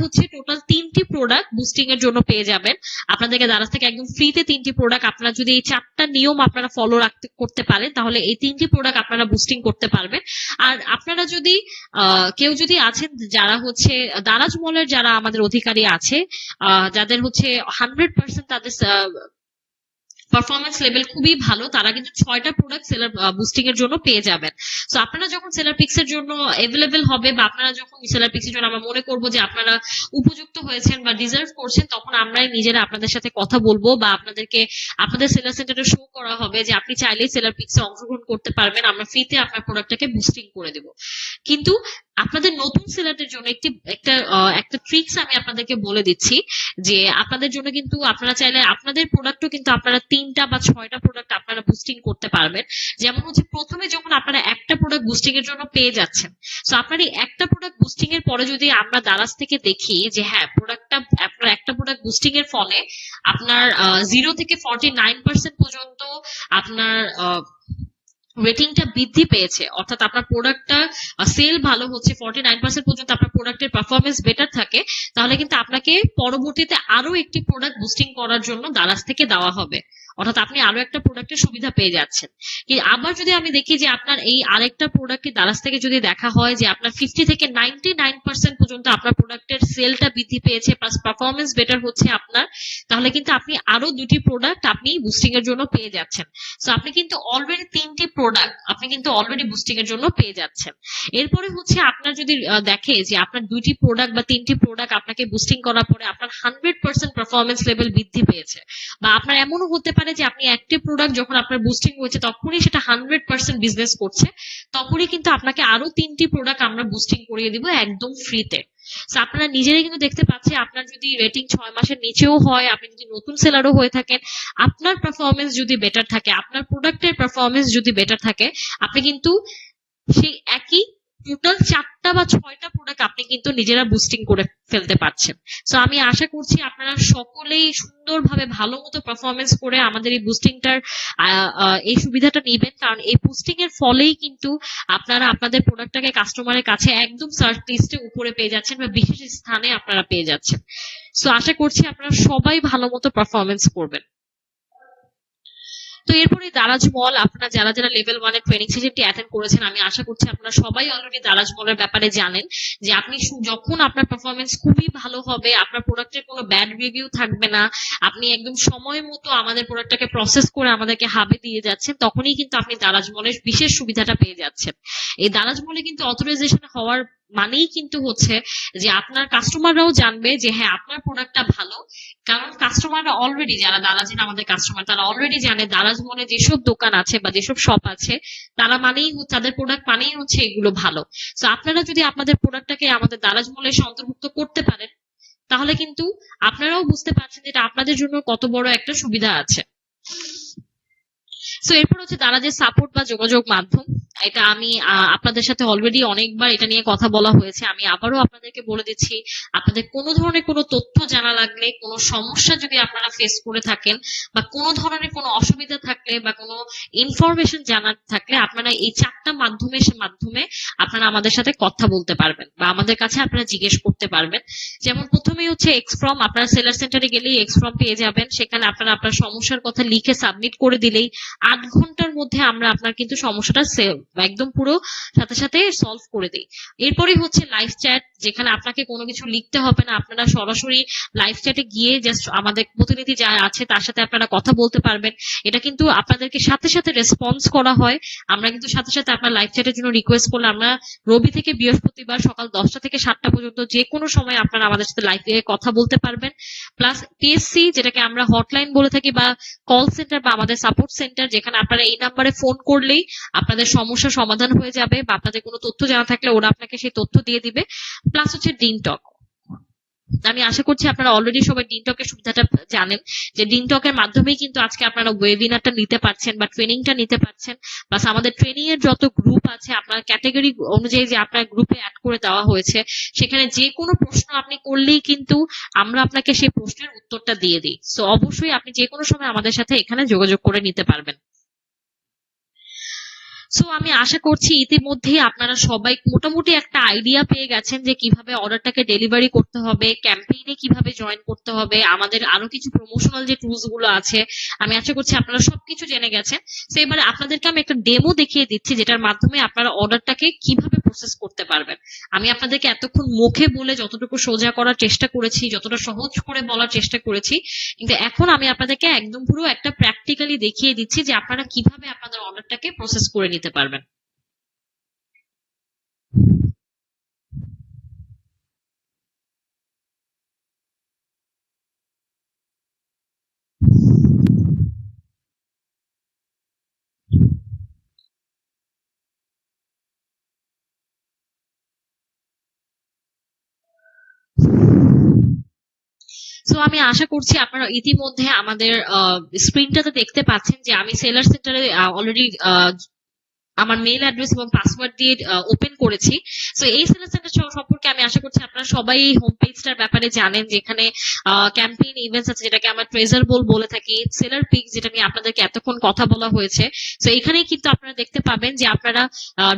হচ্ছে টোটাল 3টি প্রোডাক্ট বুস্টিং এর জন্য পেয়ে যাবেন। আপনাদেরকে দারাজ থেকে একদম ফ্রিতে 3টি প্রোডাক্ট, আপনারা যদি এই 4টা নিয়ম আপনারা ফলো করতে পারেন তাহলে এই 3টি প্রোডাক্ট আপনারা বুস্টিং করতে পারবেন। আর আপনারা যদি কেউ যদি আছেন যারা হচ্ছে দারাজ মলের যারা আমাদের অধিকারী আছে, যাদের হচ্ছে 100% তাদের পারফরমেন্স লেভেল খুবই ভালো, তারা কিন্তু 6টা প্রোডাক্ট সেলার বুস্টিং এর জন্য পেয়ে যাবেন। তো আপনারা যখন সেলার পিক্স এর জন্য অ্যাভেলেবেল হবে বা আপনারা যখন সেলার পিক্স এর জন্য আমরা মনে করবো যে আপনারা উপযুক্ত হয়েছেন বা ডিজার্ভ করছেন, তখন আমরাই নিজেরা আপনাদের সাথে কথা বলবো বা আপনাদেরকে আপনাদের সেলার সেন্টারে শো করা হবে যে আপনি চাইলেই সেলার পিক্স এ অংশগ্রহণ করতে পারবেন, আমরা ফ্রিতে আপনার প্রোডাক্টটাকে বুস্টিং করে দেব। কিন্তু আপনাদের নতুন সেলারদের জন্য একটা ট্রিক্স আমি আপনাদেরকে বলে দিচ্ছি যে আপনাদের জন্য কিন্তু আপনারা চাইলে আপনাদের প্রোডাক্টও কিন্তু আপনারা 3টা বা 6টা প্রোডাক্ট আপনারা বুস্টিং করতে পারবেন। যেমন হচ্ছে প্রথমে যখন আপনারা একটা প্রোডাক্ট বুস্টিং এর জন্য পেয়ে যাচ্ছেন, তো আপনার এই একটা প্রোডাক্ট বুস্টিং এর পরে যদি আমরা দারাজ থেকে দেখি যে হ্যাঁ আপনার একটা প্রোডাক্ট বুস্টিং এর ফলে আপনার 0 থেকে 49% পর্যন্ত আপনার রেটিংটা বৃদ্ধি পেয়েছে, অর্থাৎ আপনার প্রোডাক্টটা সেল ভালো হচ্ছে, 49% পর্যন্ত আপনার প্রোডাক্টের পারফরমেন্স বেটার থাকে, তাহলে কিন্তু আপনাকে পরবর্তীতে আরো একটি প্রোডাক্ট বুস্টিং করার জন্য দারাজ থেকে দেওয়া হবে, অর্থাৎ আপনি আরো একটা প্রোডাক্টের সুবিধা পেয়ে যাচ্ছেন। আবার যদি আমি দেখি যে আপনার এই আরেকটা প্রোডাক্টের দারাজ থেকে যদি দেখা হয় যে আপনার 50 থেকে 99% পর্যন্ত আপনার প্রোডাক্টের সেলটা বৃদ্ধি পেয়েছে প্লাস পারফরমেন্স বেটার হচ্ছে আপনার, তাহলে কিন্তু আপনি আরো 2টি প্রোডাক্ট আপনি বুস্টিং এর জন্য পেয়ে যাচ্ছেন। তো আপনি কিন্তু অলরেডি 3টি প্রোডাক্ট আপনি কিন্তু অলরেডি বুস্টিং এর জন্য পেয়ে যাচ্ছেন। এরপরে হচ্ছে আপনার যদি দেখে যে আপনার 2টি প্রোডাক্ট বা 3টি প্রোডাক্ট আপনাকে বুস্টিং করার পরে আপনার 100% পারফরমেন্স লেভেল বৃদ্ধি পেয়েছে, বা আপনার এমনও হতে পারে যে আপনি একটি প্রোডাক্ট যখন আপনার বুস্টিং হয়েছে তখনই সেটা 100% বিজনেস করছে, তখনই কিন্তু আপনাকে আরো 3টি প্রোডাক্ট আমরা বুস্টিং করিয়ে দিব একদম ফ্রিতে। আপনারা নিজেরাই কিন্তু দেখতে পাচ্ছেন, আপনার যদি রেটিং 6 মাসের নিচেও হয়, আপনি যদি নতুন সেলারও হয়ে থাকেন, আপনার পারফরমেন্স যদি বেটার থাকে, আপনার প্রোডাক্টের পারফরমেন্স যদি বেটার থাকে, আপনি কিন্তু সেই একই টোটাল 4টা বা 6টা প্রোডাক্ট আপনি কিন্তু নিজেরা বুস্টিং করে ফেলতে পারছেন। তো আমি আশা করছি আপনারা সকলেই সুন্দরভাবে ভালো মতো পারফরমেন্স করে আমাদের এই বুস্টিংটার এই সুবিধাটা নেবেন, কারণ এই বুস্টিং এর ফলেই কিন্তু আপনারা আপনাদের প্রোডাক্টটাকে কাস্টমারের কাছে একদম সার্চ লিস্টে উপরে পেয়ে যাচ্ছেন বা বিশেষ স্থানে আপনারা পেয়ে যাচ্ছেন। তো আশা করছি আপনারা সবাই ভালো মতো পারফরমেন্স করবেন। তো এরপরে দারাজ মল, আপনারা যারা যারা লেভেল 1 এর ট্রেনিং সেশনটি অ্যাটেন্ড করেছেন, আমি আশা করছি আপনারা সবাই অলরেডি দারাজ মলের ব্যাপারে জানেন যে আপনি যখন আপনার পারফরমেন্স খুবই ভালো হবে, আপনার প্রোডাক্টের কোনো ব্যাড রিভিউ থাকবে না, আপনি একদম সময় মতো আমাদের প্রোডাক্টটাকে প্রসেস করে আমাদেরকে হাবে দিয়ে যাচ্ছেন, তখনই কিন্তু আপনি দারাজ মলের বিশেষ সুবিধাটা পেয়ে যাচ্ছেন। এই দারাজ মলে কিন্তু অথরাইজেশন হওয়ার মানেই কিন্তু হচ্ছে যে আপনার কাস্টমাররাও জানবে যে হ্যাঁ আপনার প্রোডাক্টটা ভালো, কারণ কাস্টমাররা অলরেডি যারা দারাজের আমাদের কাস্টমার তারা অলরেডি জানে দারাজ মলে যেসব দোকান আছে বা যেসব শপ আছে তারা মানেই তাদের প্রোডাক্ট মানেই হচ্ছে এগুলো ভালো। তো আপনারা যদি আপনাদের প্রোডাক্টটাকে আমাদের দারাজ মলে অন্তর্ভুক্ত করতে পারেন, তাহলে কিন্তু আপনারাও বুঝতে পারছেন যে এটা আপনাদের জন্য কত বড় একটা সুবিধা আছে। সো এরপর হচ্ছে দারাজের সাপোর্ট বা যোগাযোগ মাধ্যম, এটা আমি আপনাদের সাথে অলরেডি অনেকবার এটা নিয়ে কথা বলা হয়েছে, আমি আবারও আপনাদেরকে বলে দিচ্ছি, আপনাদের কোনো ধরনের কোনো তথ্য জানা লাগলে, কোনো সমস্যা যদি আপনারা ফেস করে থাকেন বা কোনো ধরনের কোনো অসুবিধা থাকলে বা কোনো ইনফরমেশন জানার থাকলে, আপনারা এই 4টা মাধ্যমে আপনারা আমাদের সাথে কথা বলতে পারবেন বা আমাদের কাছে আপনারা জিজ্ঞেস করতে পারবেন। যেমন প্রথমেই হচ্ছে এক্সফ্রম, আপনারা সেলার সেন্টারে গেলেই এক্সফ্রম পেয়ে যাবেন, সেখানে আপনারা আপনার সমস্যার কথা লিখে সাবমিট করে দিলেই 8 ঘন্টার মধ্যে আমরা আপনার কিন্তু সমস্যাটা একদম পুরো সাথে সাথে সলভ করে দিই। এরপরে হচ্ছে লাইভ চ্যাট, যেখানে আপনাকে কোনো কিছু লিখতে হবে না, আপনারা সরাসরি লাইভ চ্যাটে গিয়ে জাস্ট আমাদের প্রতিনিধি যা আছে তার সাথে আপনারা কথা বলতে পারবেন। এটা কিন্তু আপনাদেরকে সাথে সাথে রেসপন্স করা হয়, আমরা কিন্তু সাথে সাথে আপনার লাইভ চ্যাটের জন্য রিকোয়েস্ট করলে আমরা রবি থেকে বৃহস্পতিবার সকাল 10টা থেকে 7টা পর্যন্ত যে কোনো সময় আপনারা আমাদের সাথে লাইভে কথা বলতে পারবেন। প্লাস পিএসসি, যেটাকে আমরা হটলাইন বলে থাকি, বা কল সেন্টার বা আমাদের সাপোর্ট সেন্টার, যেখানে আপনারা এই নাম্বারে ফোন করলেই আপনাদের সমস্যা সমাধান হয়ে যাবে বা আপনাদের কোনো তথ্য জানা থাকলে ওরা আপনাকে সেই তথ্য দিয়ে দিবে। প্লাস হচ্ছে ডিনটক, আমি আশা করছি আপনারা অলরেডি সবাই ডিনটকের সুবিধাটা জানেন যে ডিনটকের মাধ্যমেই কিন্তু আজকে আপনারা ওয়েবিনারটা নিতে পারছেন বা ট্রেনিংটা নিতে পারছেন। প্লাস আমাদের ট্রেনিং এর যত গ্রুপ আছে আপনার ক্যাটাগরি অনুযায়ী যে আপনার গ্রুপে অ্যাড করে দেওয়া হয়েছে, সেখানে যে কোনো প্রশ্ন আপনি করলেই কিন্তু আমরা আপনাকে সেই প্রশ্নের উত্তরটা দিয়ে দিই। সো অবশ্যই আপনি যে কোনো সময় আমাদের সাথে এখানে যোগাযোগ করে নিতে পারবেন। সো আমি আশা করছি ইতিমধ্যেই আপনারা সবাই মোটামুটি একটা আইডিয়া পেয়ে গেছেন যে কিভাবে অর্ডারটাকে ডেলিভারি করতে হবে, ক্যাম্পেইনে কিভাবে জয়েন করতে হবে, আমাদের আরো কিছু প্রমোশনাল যে টুলস গুলো আছে আমি আশা করছি আপনারা সবকিছু জেনে গেছেন। তো এবারে আপনাদেরকে আমি একটা ডেমো দেখিয়ে দিচ্ছি যেটার মাধ্যমে আপনারা অর্ডারটাকে কিভাবে প্রসেস করতে পারবেন। আমি আপনাদেরকে এতক্ষণ মুখে বলে যতটুকু সোজা করার চেষ্টা করেছি, যতটা সহজ করে বলার চেষ্টা করেছি, কিন্তু এখন আমি আপনাদেরকে একদম পুরো একটা প্র্যাকটিক্যালি দেখিয়ে দিচ্ছি যে আপনারা কিভাবে আপনাদের অর্ডারটাকে প্রসেস করে নিতে পারবেন। সো আমি আশা করছি আপনারা ইতিমধ্যে আমাদের স্ক্রিনটাতে দেখতে পাচ্ছেন যে আমি সেলার সেন্টারে অলরেডি আমার মেইল অ্যাড্রেস এবং পাসওয়ার্ড দিয়ে ওপেন করেছি। সো এই সেলার সেন্টার সম্পর্কে আমি আশা করছি আপনারা সবাই এই হোম পেজটার ব্যাপারে জানেন, যেখানে ক্যাম্পেইন ইভেন্টস আছে যেটাকে আমরা ট্রেজার বলে থাকি, সেলার পিক্স যেটা নিয়ে আপনাদেরকে এতক্ষণ কথা বলা হয়েছে। সো এখানেই কিন্তু আপনারা দেখতে পাবেন যে আপনারা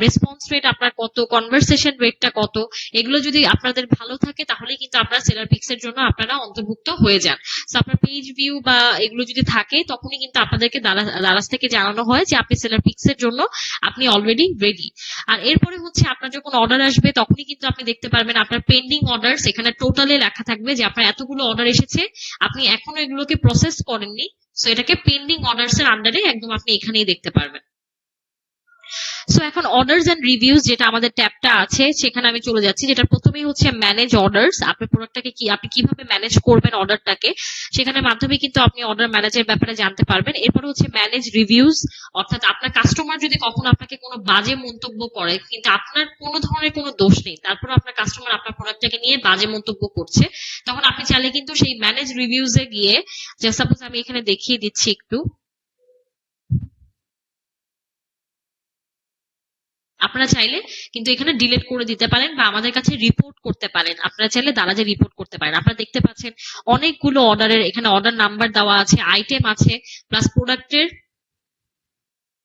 রেসপন্স রেট আপনার কত, কনভারসেশন রেটটা কত, এগুলো যদি আপনাদের ভালো থাকে তাহলেই কিন্তু আপনারা সেলার পিক্স এর জন্য আপনারা অন্তর্ভুক্ত হয়ে যান। সো আপনার পেজ ভিউ বা এগুলো যদি থাকে তখনই কিন্তু আপনাদেরকে দারাজ থেকে জানানো হয় যে আপনি সেলার পিক্স এর জন্য আপনি অলরেডি রেডি। আর এরপরে হচ্ছে আপনার যখন অর্ডার আসবে তখনই কিন্তু আপনি দেখতে পারবেন আপনার পেন্ডিং অর্ডারস এখানে টোটালে লেখা থাকবে যে আপনার এতগুলো অর্ডার এসেছে, আপনি এখনো এগুলোকে প্রসেস করেননি, সো এটাকে পেন্ডিং অর্ডারস এর আন্ডারে একদম আপনি এখানেই দেখতে পারবেন। সো এখন অর্ডারস এন্ড রিভিউজ যেটা আমাদের ট্যাবটা আছে সেখানে আমি চলে যাচ্ছি, যেটা প্রথমেই হচ্ছে ম্যানেজ অর্ডারস। আপনার প্রোডাক্টটাকে আপনি কিভাবে ম্যানেজ করবেন অর্ডারটাকে, সেখানে মাধ্যমে কিন্তু আপনি অর্ডার ম্যানেজের ব্যাপারে জানতে পারবেন। এরপর হচ্ছে ম্যানেজ রিভিউজ, অর্থাৎ আপনার কাস্টমার যদি কখনো আপনাকে কোনো বাজে মন্তব্য করে কিন্তু আপনার কোনো ধরনের কোনো দোষ নেই, তারপর আপনার কাস্টমার আপনার প্রোডাক্টটাকে নিয়ে বাজে মন্তব্য করছে, তখন আপনি চাইলে কিন্তু সেই ম্যানেজ রিভিউজে গিয়ে, যে সাপোজ আমি এখানে দেখিয়ে দিচ্ছি একটু, আপনারা চাইলে কিন্তু এখানে ডিলিট করে দিতে পারেন বা আমাদের কাছে রিপোর্ট করতে পারেন। আপনারা চাইলে দারাজে রিপোর্ট করতে পারেন। আপনারা দেখতে পাচ্ছেন অনেকগুলো অর্ডারের এখানে অর্ডার নাম্বার দেওয়া আছে, আইটেম আছে, প্লাস প্রোডাক্টের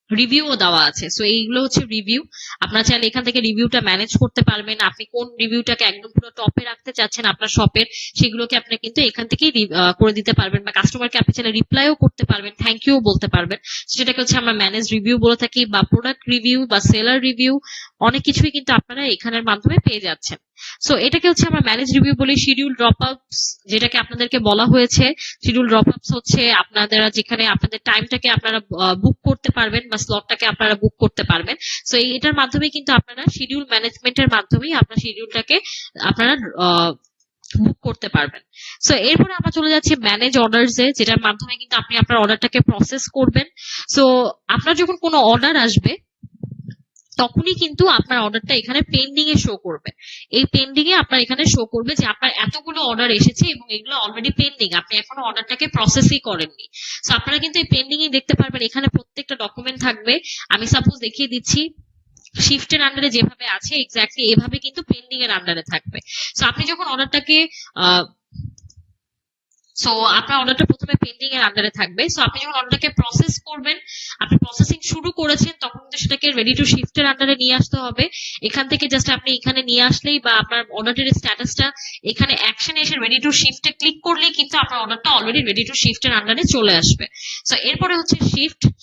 রিভিউও দেওয়া আছে। সো এইগুলো হচ্ছে রিভিউ। আপনারা চাইলে এখান থেকে রিভিউটা ম্যানেজ করতে পারবেন। আপনি কোন রিভিউটাকে একদম পুরো টপে রাখতে চাচ্ছেন আপনার শপের, সেগুলোকে আপনি কিন্তু এখান থেকেই করে দিতে পারবেন, বা কাস্টমারকে আপনি চাইলে রিপ্লাইও করতে পারবেন, থ্যাংক ইউ বলতে পারবেন। সেটাকে হচ্ছে আমরা ম্যানেজ রিভিউ বলে থাকি, বা প্রোডাক্ট রিভিউ বা সেলার রিভিউ, অনেক কিছুই কিন্তু আপনারা এখানের মাধ্যমে পেয়ে যাচ্ছেন। সো এটাকে হচ্ছে আমরা ম্যানেজ রিভিউ বলি। শিডিউল ড্রপ আপস যেটাকে আপনাদেরকে বলা হয়েছে, শিডিউল ড্রপ আপস হচ্ছে আপনারা যেখানে আপনাদের টাইমটাকে আপনারা বুক করতে পারবেন বা স্লটটাকে আপনারা বুক করতে পারবেন। সো এটার মাধ্যমে কিন্তু আপনারা শিডিউল ম্যানেজমেন্টের মাধ্যমেই আপনার শিডিউলটাকে আপনারা বুক করতে পারবেন। সো এরপরে আমরা চলে যাচ্ছি ম্যানেজ অর্ডারস এ, যেটার মাধ্যমে কিন্তু আপনি আপনার অর্ডারটাকে প্রসেস করবেন। সো আপনার যখন কোনো অর্ডার আসবে তখনই কিন্তু আপনার অর্ডারটা এখানে পেন্ডিং এ শো করবে। এই পেন্ডিং এ আপনার এখানে শো করবে যে আপনার এতগুলো অর্ডার এসেছে এবং এগুলো অলরেডি পেন্ডিং, আপনি এখনো অর্ডারটাকে প্রসেসই করেননি। সো আপনারা কিন্তু এই পেন্ডিং এ দেখতে পারবেন এখানে প্রত্যেকটা ডকুমেন্ট থাকবে। আমি সাপোজ দেখিয়ে দিচ্ছি, শিফটের আন্ডারে যেভাবে আছে এক্স্যাক্টলি এভাবে কিন্তু পেন্ডিং এর আন্ডারে থাকবে। সো আপনি যখন অর্ডারটাকে সো আপনার অর্ডারটা প্রথমে পেন্ডিং এর আন্ডারে থাকবে। সো আপনি যখন অর্ডারটাকে প্রসেস করবেন, আপনি প্রসেসিং শুরু করেছেন, তখন কিন্তু সেটাকে রেডি টু শিফটের আন্ডারে নিয়ে আসতে হবে। এখান থেকে জাস্ট আপনি এখানে নিয়ে আসলেই বা আপনার অর্ডারের স্ট্যাটাসটা এখানে অ্যাকশনে এসে রেডি টু শিফটে ক্লিক করলেই কিন্তু আপনার অর্ডারটা অলরেডি রেডি টু শিফটের আন্ডারে চলে আসবে। সো এরপরে হচ্ছে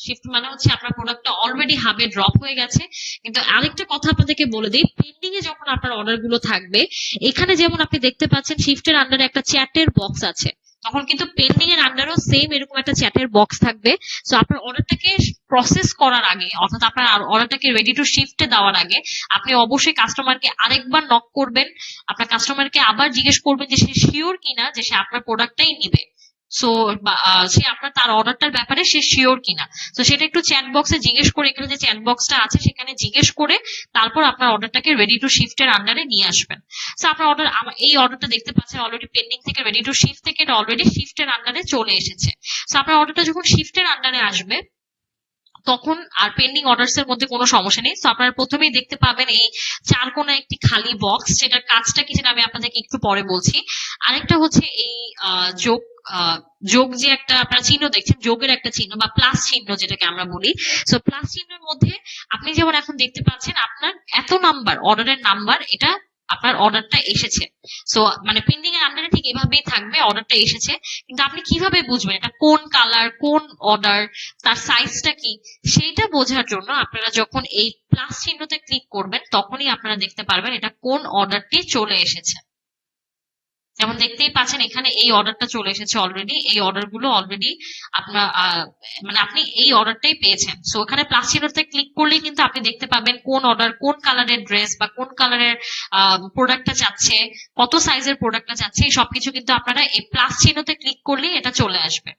শিফট মানে হচ্ছে আপনার প্রোডাক্টটা অলরেডি হাবে ড্রপ হয়ে গেছে। কিন্তু আরেকটা কথা আপনাদেরকে বলে দিই, পেন্ডিং এ যখন আপনার অর্ডার গুলো থাকবে, এখানে যেমন আপনি দেখতে পাচ্ছেন শিফটের আন্ডারে একটা চ্যাটের বক্স আছে, তখন কিন্তু পেন্ডিং এর আন্ডারও সেম এরকম একটা চ্যাটের বক্স থাকবে। সো আপনার অর্ডারটাকে প্রসেস করার আগে, অর্থাৎ আপনার অর্ডারটাকে রেডি টু শিফটে দেওয়ার আগে আপনি অবশ্যই কাস্টমারকে আরেকবার নক করবেন। আপনার কাস্টমারকে আবার জিজ্ঞেস করবেন যে সে শিওর কিনা যে সে আপনার প্রোডাক্টটাই নিবে। সো সে আপনার তার অর্ডারটার ব্যাপারে সে শিওর কিনা, তো সেটা একটু চ্যাট বক্সে জিজ্ঞেস করে, এখানে যে চ্যাট বক্সটা আছে সেখানে জিজ্ঞেস করে তারপর আপনার অর্ডারটাকে রেডি টু শিফটের আন্ডারে নিয়ে আসবেন। সো আপনার এই অর্ডারটা দেখতে পাচ্ছেন অলরেডি পেন্ডিং থেকে রেডি টু শিফট থেকে এটা অলরেডি শিফটের আন্ডারে চলে এসেছে। সো আপনার অর্ডারটা যখন শিফটের আন্ডারে আসবে তখন আর পেন্ডিং অর্ডারস এর মধ্যে কোনো সমস্যা নেই। তো আপনারা প্রথমেই দেখতে পাবেন এই চার কোণা একটি খালি বক্স, সেটার কাজটা কি সেটা আমি আপনাদেরকে একটু পরে বলছি। আরেকটা হচ্ছে এই যোগ যোগ যে একটা আপনারা চিহ্ন দেখছেন, যোগের একটা চিহ্ন বা প্লাস চিহ্ন যেটাকে আমরা বলি। সো প্লাস চিহ্নের মধ্যে আপনি যেমন এখন দেখতে পাচ্ছেন আপনার এত নাম্বার, অর্ডারের নাম্বার, এটা আপনার অর্ডারটা এসেছে। সো মানে পেন্ডিং এর আন্ডারে ঠিক এভাবেই থাকবে, অর্ডারটা এসেছে। কিন্তু আপনি কিভাবে বুঝবেন এটা কোন কালার, কোন অর্ডার, তার সাইজটা কি, সেইটা বোঝার জন্য আপনারা যখন এই প্লাস চিহ্নতে ক্লিক করবেন তখনই আপনারা দেখতে পারবেন এটা কোন অর্ডারটি চলে এসেছে। যেমন দেখতেই পাচ্ছেন এখানে এই অর্ডারটা চলে এসেছে অলরেডি, এই অর্ডার গুলো অলরেডি আপনার মানে আপনি এই অর্ডারটাই পেয়েছেন। সো ওখানে প্লাস চিহ্নতে ক্লিক করলেই কিন্তু আপনি দেখতে পাবেন কোন অর্ডার, কোন কালারের ড্রেস বা কোন কালারের প্রোডাক্টটা চাচ্ছে, কত সাইজের প্রোডাক্টটা চাচ্ছে, এই সবকিছু কিন্তু আপনারা এই প্লাস চিহ্নতে ক্লিক করলেই এটা চলে আসবে।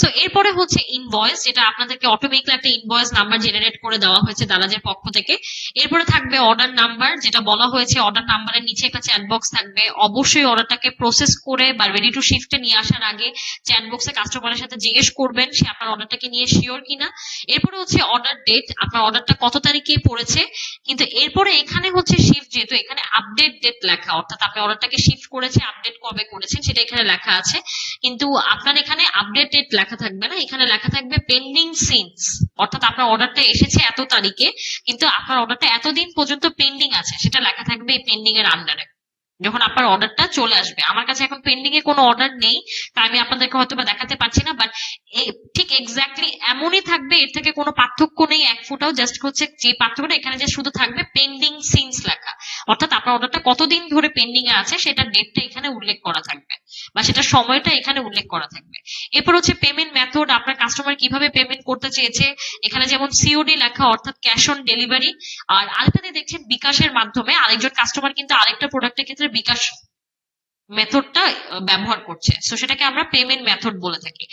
সো এরপরে হচ্ছে ইনভয়েস, যেটা আপনাদেরকে অটোমেটিক্যালি একটা ইনভয়েস নাম্বার জেনারেট করে দেওয়া হয়েছে দারাজের পক্ষ থেকে। এরপরে থাকবে অর্ডার নাম্বার, যেটা বলা হয়েছে অর্ডার নাম্বারের নিচে একটা চ্যাট বক্স থাকবে। অবশ্যই অর্ডারটাকে প্রসেস করে বা রেডি টু শিফটে নিয়ে আসার আগে চ্যাট বক্সে কাস্টমারের সাথে জিজ্ঞেস করবেন সে আপনার অর্ডারটাকে নিয়ে শিওর কিনা। এরপরে হচ্ছে অর্ডার ডেট, আপনার অর্ডারটা কত তারিখে পড়েছে। কিন্তু এরপরে এখানে হচ্ছে শিফট, যেহেতু এখানে আপডেট ডেট লেখা, অর্থাৎ আপনি অর্ডারটাকে শিফট করেছে, আপডেট কবে করেছেন সেটা এখানে লেখা আছে। কিন্তু আপনার এখানে আপডেট ডেট লেখা থাকবে না, এখানে লেখা থাকবে পেন্ডিং সিন্স, অর্থাৎ আপনার অর্ডারটা এসেছে এত তারিখে কিন্তু আপনার অর্ডারটা এতদিন পর্যন্ত পেন্ডিং আছে, সেটা লেখা থাকবে এই পেন্ডিং এর আন্ডারে যখন আপনার অর্ডারটা চলে আসবে। আমার কাছে এখন পেন্ডিং এ কোনো অর্ডার নেই, তাই আমি আপনাদেরকে হয়তো বা দেখাতে পারছি না, বাট ঠিক এক্স্যাক্টলি এমনই থাকবে, এর থেকে কোনো পার্থক্য নেই এক ফুটাও। জাস্ট হচ্ছে যে পার্থক্যটা এখানে যে শুধু থাকবে পেন্ডিং সিন্স লেখা, অর্থাৎ আপনার অর্ডারটা কতদিন ধরে পেন্ডিং এ আছে সেটা ডেটটা এখানে উল্লেখ করা থাকবে বা সেটা সময়টা এখানে উল্লেখ করা থাকবে। এরপর হচ্ছে পেমেন্ট মেথড, আপনার কাস্টমার কিভাবে পেমেন্ট করতে চেয়েছে, এখানে যেমন সিওডি লেখা অর্থাৎ ক্যাশ অন ডেলিভারি। আর আরেকটাতে দেখছেন বিকাশের মাধ্যমে, আরেকজন কাস্টমার কিন্তু আরেকটা প্রোডাক্টের ক্ষেত্রে বিকাশ মেথডটা ব্যবহার করছে, সো সেটাকে আমরা পেমেন্ট মেথড বলে থাকি।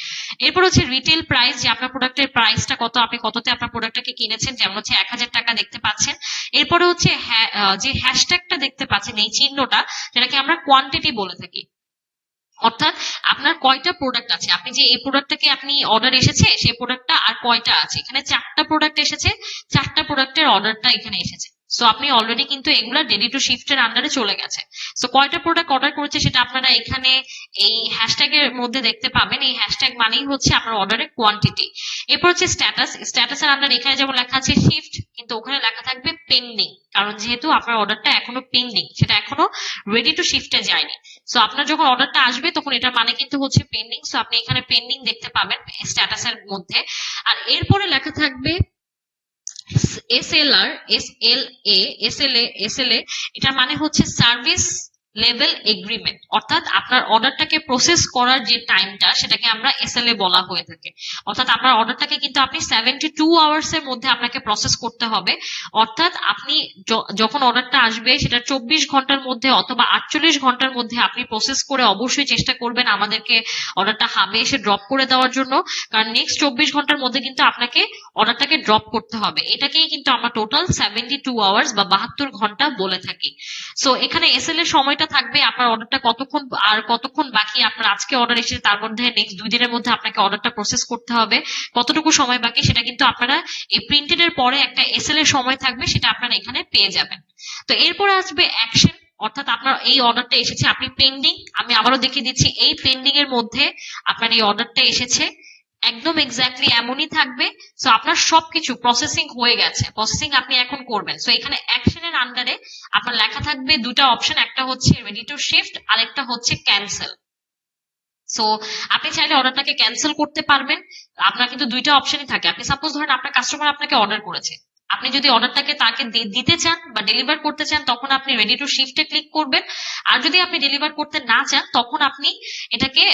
এরপর হচ্ছে রিটেল প্রাইস, যে আপনার প্রোডাক্টের প্রাইসটা কত, আপনি কততে আপনার প্রোডাক্টটাকে কিনেছেন, যেমন হচ্ছে 1000 টাকা দেখতে পাচ্ছেন। এরপরে হচ্ছে যে হ্যাশট্যাগটা দেখতে পাচ্ছেন এই চিহ্নটা, যেটাকে আমরা কোয়ান্টিটি বলে থাকি, অর্থাৎ আপনার কয়টা প্রোডাক্ট আছে, আপনি যে এই প্রোডাক্টটাকে আপনি অর্ডার এসেছে সেই প্রোডাক্টটা আর কয়টা আছে। এখানে 4টা প্রোডাক্ট এসেছে, 4টা প্রোডাক্টের অর্ডারটা এখানে এসেছে। সো আপনি অলরেডি কিন্তু এগুলা রেডি টু শিফটের আন্ডারে চলে গেছে। সো কয়টা প্রোডাক্ট অর্ডার করেছে সেটা আপনারা এখানে এই হ্যাশট্যাগ এর মধ্যে দেখতে পাবেন। এই হ্যাশট্যাগ মানেই হচ্ছে আপনার অর্ডারের কোয়ান্টিটি। এরপর হচ্ছে স্ট্যাটাস, স্ট্যাটাসের আন্ডার এখানে যেমন লেখা আছে শিফট, কিন্তু ওখানে লেখা থাকবে পেন্ডিং, কারণ যেহেতু আপনার অর্ডারটা এখনো পেন্ডিং, সেটা এখনো রেডি টু শিফটে যায়নি। সো আপনার যখন অর্ডারটা আসবে তখন এটার মানে কিন্তু হচ্ছে পেন্ডিং। সো আপনি এখানে পেন্ডিং দেখতে পাবেন স্ট্যাটাসের মধ্যে। আর এরপরে লেখা থাকবে এসএলআর, এসএলএ, এটার মানে হচ্ছে সার্ভিস লেভেল এগ্রিমেন্ট, অর্থাৎ আপনার অর্ডারটাকে প্রসেস করার যে টাইমটা সেটাকে আমরা এসএলএ বলা হয়ে থাকে। অর্থাৎ আপনার অর্ডারটাকে কিন্তু আপনি 72 আওয়ার্স এর মধ্যে আপনাকে প্রসেস করতে হবে। অর্থাৎ আপনি যখন অর্ডারটা আসবে সেটা 24 ঘন্টার মধ্যে অথবা 48 ঘন্টার মধ্যে আপনি প্রসেস করে অবশ্যই চেষ্টা করবেন আমাদেরকে অর্ডারটা হাবে এসে ড্রপ করে দেওয়ার জন্য, কারণ নেক্সট 24 ঘন্টার মধ্যে কিন্তু আপনাকে অর্ডারটাকে ড্রপ করতে হবে। এটাকেই কিন্তু আমরা টোটাল 72 আওয়ার্স বা 72 ঘন্টা বলে থাকি। সো এখানে এসএল এর সময়টা থাকবে, আপনার অর্ডারটা কতক্ষণ আর কতক্ষণ বাকি, আপনার আজকে অর্ডার এসেছে তার মধ্যে নেক্সট 2 দিনের মধ্যে আপনাকে অর্ডারটা প্রসেস করতে হবে, কতটুকু সময় বাকি সেটা কিন্তু আপনারা এই প্রিন্টেড এর পরে একটা এসএল এর সময় থাকবে, সেটা আপনারা এখানে পেয়ে যাবেন। তো এরপরে আসবে অ্যাকশন, অর্থাৎ আপনার এই অর্ডারটা এসেছে, আপনি পেন্ডিং, আমি আবারও দেখিয়ে দিচ্ছি এই পেন্ডিং এর মধ্যে আপনার এই অর্ডারটা এসেছে একদম এক্স্যাক্টলি এমনই থাকবে। সো আপনার সবকিছু প্রসেসিং হয়ে গেছে, প্রসেসিং আপনি এখন করবেন। সো এখানে অ্যাকশনের আন্ডারে আপনার লেখা থাকবে দুটা অপশন, একটা হচ্ছে রেডি টু শিফট আর একটা হচ্ছে ক্যান্সেল। সো আপনি চাইলে অর্ডারটাকে ক্যান্সেল করতে পারবেন। আপনার কিন্তু দুইটা অপশনই থাকে। আপনি সাপোজ ধরেন আপনার কাস্টমার আপনাকে অর্ডার করেছে, আপনি যদি অর্ডারটাকে তাকে দিতে চান বা ডেলিভার করতে চান তখন আপনি রেডি টু শিফটে ক্লিক করবেন। আর যদি আপনি ডেলিভার করতে না চান তখন আপনি এটাকে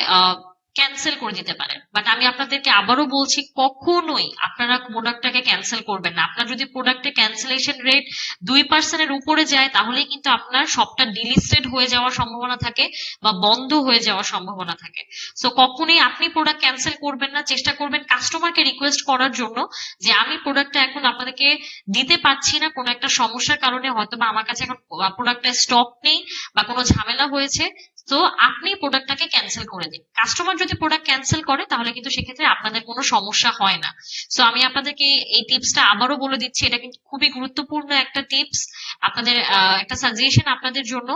ক্যান্সেল করে দিতে পারেন। বাট আমি আপনাদেরকে আবারও বলছি কখনোই আপনারা প্রোডাক্টটাকে ক্যান্সেল করবেন না। আপনার যদি প্রোডাক্টের ক্যান্সেলেশন রেট 2% উপরে যায় তাহলেই কিন্তু আপনার সবটা ডিলিস্টেড হয়ে যাওয়ার সম্ভাবনা থাকে বা বন্ধ হয়ে যাওয়ার সম্ভাবনা থাকে। সো কখনোই আপনি প্রোডাক্ট ক্যান্সেল করবেন না, চেষ্টা করবেন কাস্টমারকে রিকোয়েস্ট করার জন্য যে আমি প্রোডাক্টটা এখন আপনাদেরকে দিতে পারছি না, কোনো একটা সমস্যার কারণে হয়তো বা আমার কাছে এখন প্রোডাক্টের স্টক নেই বা কোনো ঝামেলা হয়েছে, তো আপনি প্রোডাক্টটাকে ক্যান্সেল করে দিন। কাস্টমার যদি প্রোডাক্ট ক্যান্সেল করে তাহলে কিন্তু সেক্ষেত্রে আপনাদের কোনো সমস্যা হয় না। সো আমি আপনাদেরকে এই টিপসটা আবারও বলে দিচ্ছি, এটা কিন্তু খুবই গুরুত্বপূর্ণ একটা টিপস, আপনাদের একটা সাজেশন আপনাদের জন্য।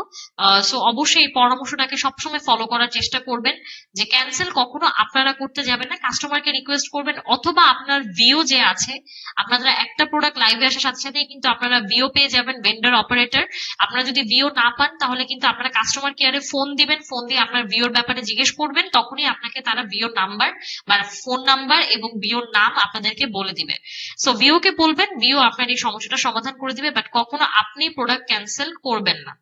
সো অবশ্যই এই পরামর্শটাকে সবসময় ফলো করার চেষ্টা করবেন, যে ক্যান্সেল কখনো আপনারা করতে যাবেন না, কাস্টমারকে রিকোয়েস্ট করবেন, অথবা আপনার ভিও যে আছে, আপনারা একটা প্রোডাক্ট লাইভে আসার সাথে সাথেই কিন্তু আপনারা ভিও পেয়ে যাবেন, ভেন্ডর অপারেটর। আপনারা যদি ভিও না পান তাহলে কিন্তু আপনারা কাস্টমার কেয়ারে ফোন দিবেন, ফোন দিয়ে আপনার ভিওর ব্যাপারে জিজ্ঞেস করবেন, তখনই আপনাকে তারা ভিওর নাম্বার বা ফোন নাম্বার এবং ভিওর নাম আপনাদেরকে বলে দিবে। সো ভিও কে বলবেন, ভিও আপনার এই সমস্যাটা সমাধান করে দিবে, বাট কখনো আপনি প্রোডাক্ট ক্যান্সেল করবেন না।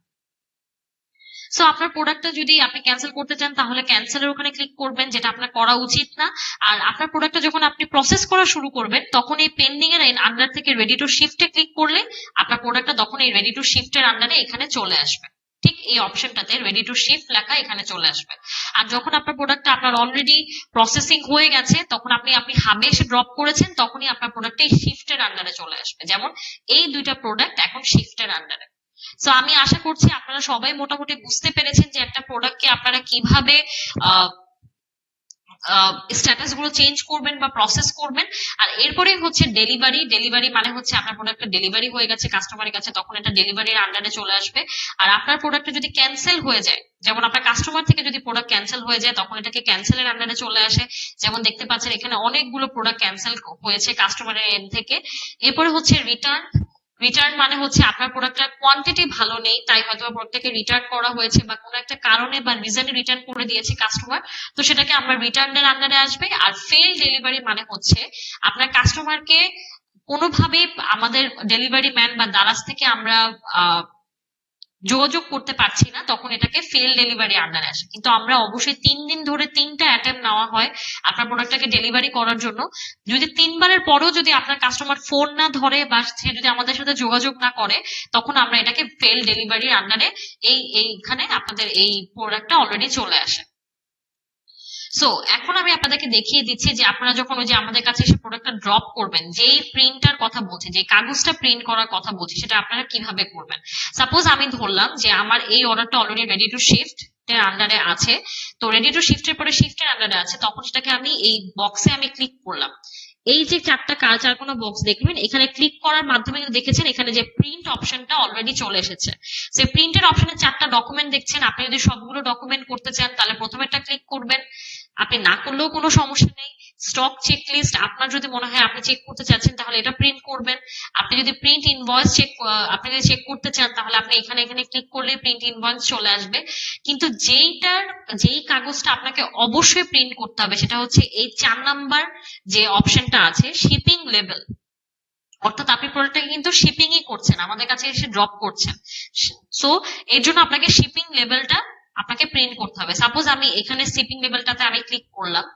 সো আপনার প্রোডাক্টটা যদি আপনি ক্যান্সেল করতে চান তাহলে ক্যান্সেলের ওখানে ক্লিক করবেন, যেটা আপনার করা উচিত না। আর আপনার প্রোডাক্টটা যখন আপনি প্রসেস করা শুরু করবেন তখন এই পেন্ডিং এর আন্ডার থেকে রেডি টু শিফটে ক্লিক করলে আপনার প্রোডাক্টটা তখন এই রেডি টু শিফটের আন্ডারে এখানে চলে আসবে। ঠিক এই অপশনটাতে রেডি টু শিফট লেখা এখানে চলে আসবে। আর যখন আপনার প্রোডাক্টটা আপনার অলরেডি প্রসেসিং হয়ে গেছে, তখন আপনি হাবে এসে ড্রপ করেছেন, তখনই আপনার প্রোডাক্টটা এই শিফটের আন্ডারে চলে আসবে। যেমন এই দুইটা প্রোডাক্ট এখন শিফটের আন্ডারে। সো আমি আশা করছি আপনারা সবাই মোটামুটি বুঝতে পেরেছেন যে একটা প্রোডাক্টকে আপনারা কিভাবে স্ট্যাটাস গুলো চেঞ্জ করবেন বা প্রসেস করবেন। আর এরপরে হচ্ছে ডেলিভারি। ডেলিভারি মানে হচ্ছে আপনার প্রোডাক্টটা ডেলিভারি হয়ে গেছে কাস্টমারের কাছে, তখন এটা ডেলিভারির আন্ডারে চলে আসবে। আর আপনার প্রোডাক্টটা যদি ক্যান্সেল হয়ে যায়, যেমন আপনার কাস্টমার থেকে যদি প্রোডাক্ট ক্যান্সেল হয়ে যায়, তখন এটাকে ক্যান্সেলের আন্ডারে চলে আসে। যেমন দেখতে পাচ্ছেন এখানে অনেকগুলো প্রোডাক্ট ক্যান্সেল হয়েছে কাস্টমারের এন্ড থেকে। এরপরে হচ্ছে রিটার্ন। রিটার্ন মানে হচ্ছে আপনার প্রোডাক্টটার কোয়ান্টিটি ভালো নেই, তাই হয়তো প্রোডাক্টটাকে রিটার্ন করা হয়েছে, বা কোনো একটা কারণে বা রিজনে রিটার্ন করে দিয়েছে কাস্টমার, তো সেটাকে আমরা রিটার্নের আন্ডারে আসবে। আর ফেল ডেলিভারি মানে হচ্ছে আপনার কাস্টমারকে কোনোভাবে আমাদের ডেলিভারি ম্যান বা দারাজ থেকে আমরা যোগাযোগ করতে পারছি না, তখন এটাকে ফেল ডেলিভারি আন্ডারে আসে। কিন্তু আমরা অবশ্যই 3 দিন ধরে 3টা অ্যাটেম্প নেওয়া হয় আপনার প্রোডাক্টটাকে ডেলিভারি করার জন্য। যদি 3বারের পরেও যদি আপনার কাস্টমার ফোন না ধরে বা সে যদি আমাদের সাথে যোগাযোগ না করে, তখন আমরা এটাকে ফেল ডেলিভারির আন্ডারে এইখানে আপনাদের এই প্রোডাক্টটা অলরেডি চলে আসে। সো এখন আমি আপনাদেরকে দেখিয়ে দিচ্ছি যে আপনারা যখন ওই যে আমাদের কাছে এসে প্রোডাক্টটা ড্রপ করবেন, যেই প্রিন্টার কথা বলছি, যে কাগজটা প্রিন্ট করার কথা বলছি, সেটা আপনারা কিভাবে করবেন। সাপোজ আমি ধরলাম যে আমার এই অর্ডারটা অলরেডি রেডি টু শিফট এর আন্ডারে আছে, তো রেডি টু শিফটের পরে শিফটের আন্ডারে আছে, তখন সেটাকে আমি এই বক্সে আমি ক্লিক করলাম। এই যে চার কোনো বক্স দেখবেন, এখানে ক্লিক করার মাধ্যমে দেখেছেন এখানে যে প্রিন্ট অপশনটা অলরেডি চলে এসেছে। সে প্রিন্টের অপশনে 4টা ডকুমেন্ট দেখছেন। আপনি যদি সবগুলো ডকুমেন্ট করতে চান তাহলে প্রথমেরটা ক্লিক করবেন, আপনি না করলেও কোনো সমস্যা নেই। স্টক চেক লিস্ট আপনার যদি মনে হয় আপনি চেক করতে চাচ্ছেন তাহলে এটা প্রিন্ট করবেন। আপনি যদি প্রিন্ট ইনভয়েস আপনি যদি চেক করতে চান তাহলে আপনি এখানে ক্লিক করলে প্রিন্ট ইনভয়েস চলে আসবে। কিন্তু যেই কাগজটা আপনাকে অবশ্যই প্রিন্ট করতে হবে সেটা হচ্ছে এই 4 নাম্বার যে অপশনটা আছে, শিপিং লেভেল। অর্থাৎ আপনি প্রোডাক্টটাকে কিন্তু শিপিংই করছেন, আমাদের কাছে এসে ড্রপ করছেন। সো এর জন্য আপনাকে শিপিং লেভেলটা আপনাকে প্রিন্ট করতে হবে। সাপোজ আমি এখানে শিপিং লেভেলটাতে আমি ক্লিক করলাম,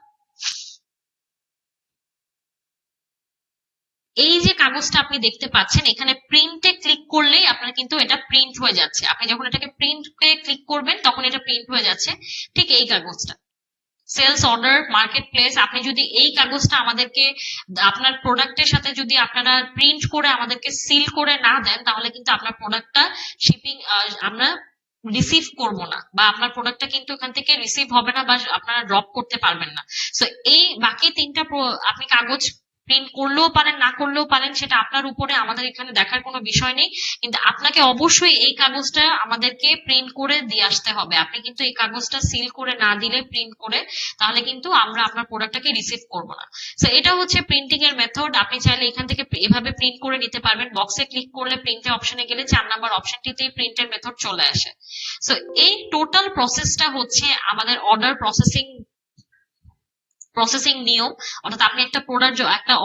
এই যে কাগজটা আপনি দেখতে পাচ্ছেন এখানে প্রিন্টে ক্লিক করলেই আপনার কিন্তু এটা প্রিন্ট হয়ে যাচ্ছে। আপনি যখন এটাকে প্রিন্টে ক্লিক করবেন তখন এটা প্রিন্ট হয়ে যাচ্ছে। ঠিক এই কাগজটা সেলস অর্ডার মার্কেট প্লেস, আপনি যদি এই কাগজটা আমাদেরকে আপনার প্রোডাক্টের সাথে যদি আপনারা প্রিন্ট করে আমাদেরকে সিল করে না দেন, তাহলে কিন্তু আপনার প্রোডাক্টটা শিপিং আমরা রিসিভ করব না, বা আপনার প্রোডাক্টটা কিন্তু এখান থেকে রিসিভ হবে না, বা আপনারা ড্রপ করতে পারবেন না। সো এই বাকি 3টা আপনি কাগজ প্রিন্ট করলেও পারেন না করলেও পারেন, সেটা আপনার উপরে, আমাদের এখানে দেখার কোনো বিষয় নেই। কিন্তু আপনাকে অবশ্যই এই কাগজটা আমাদেরকে প্রিন্ট করে দিয়ে আসতে হবে। আপনি কিন্তু এই কাগজটা সিল করে না দিলে, প্রিন্ট করে, তাহলে কিন্তু আমরা আপনার প্রোডাক্টটাকে রিসিভ করবো না। সো এটা হচ্ছে প্রিন্টিং এর মেথড। আপনি চাইলে এখান থেকে এভাবে প্রিন্ট করে নিতে পারবেন। বক্সে ক্লিক করলে প্রিন্টের অপশনে গেলে 4 নাম্বার অপশনটিতেই প্রিন্টের মেথড চলে আসে। সো এই টোটাল প্রসেসটা হচ্ছে আমাদের অর্ডার প্রসেসিং নিয়ম। অর্থাৎ আপনি একটা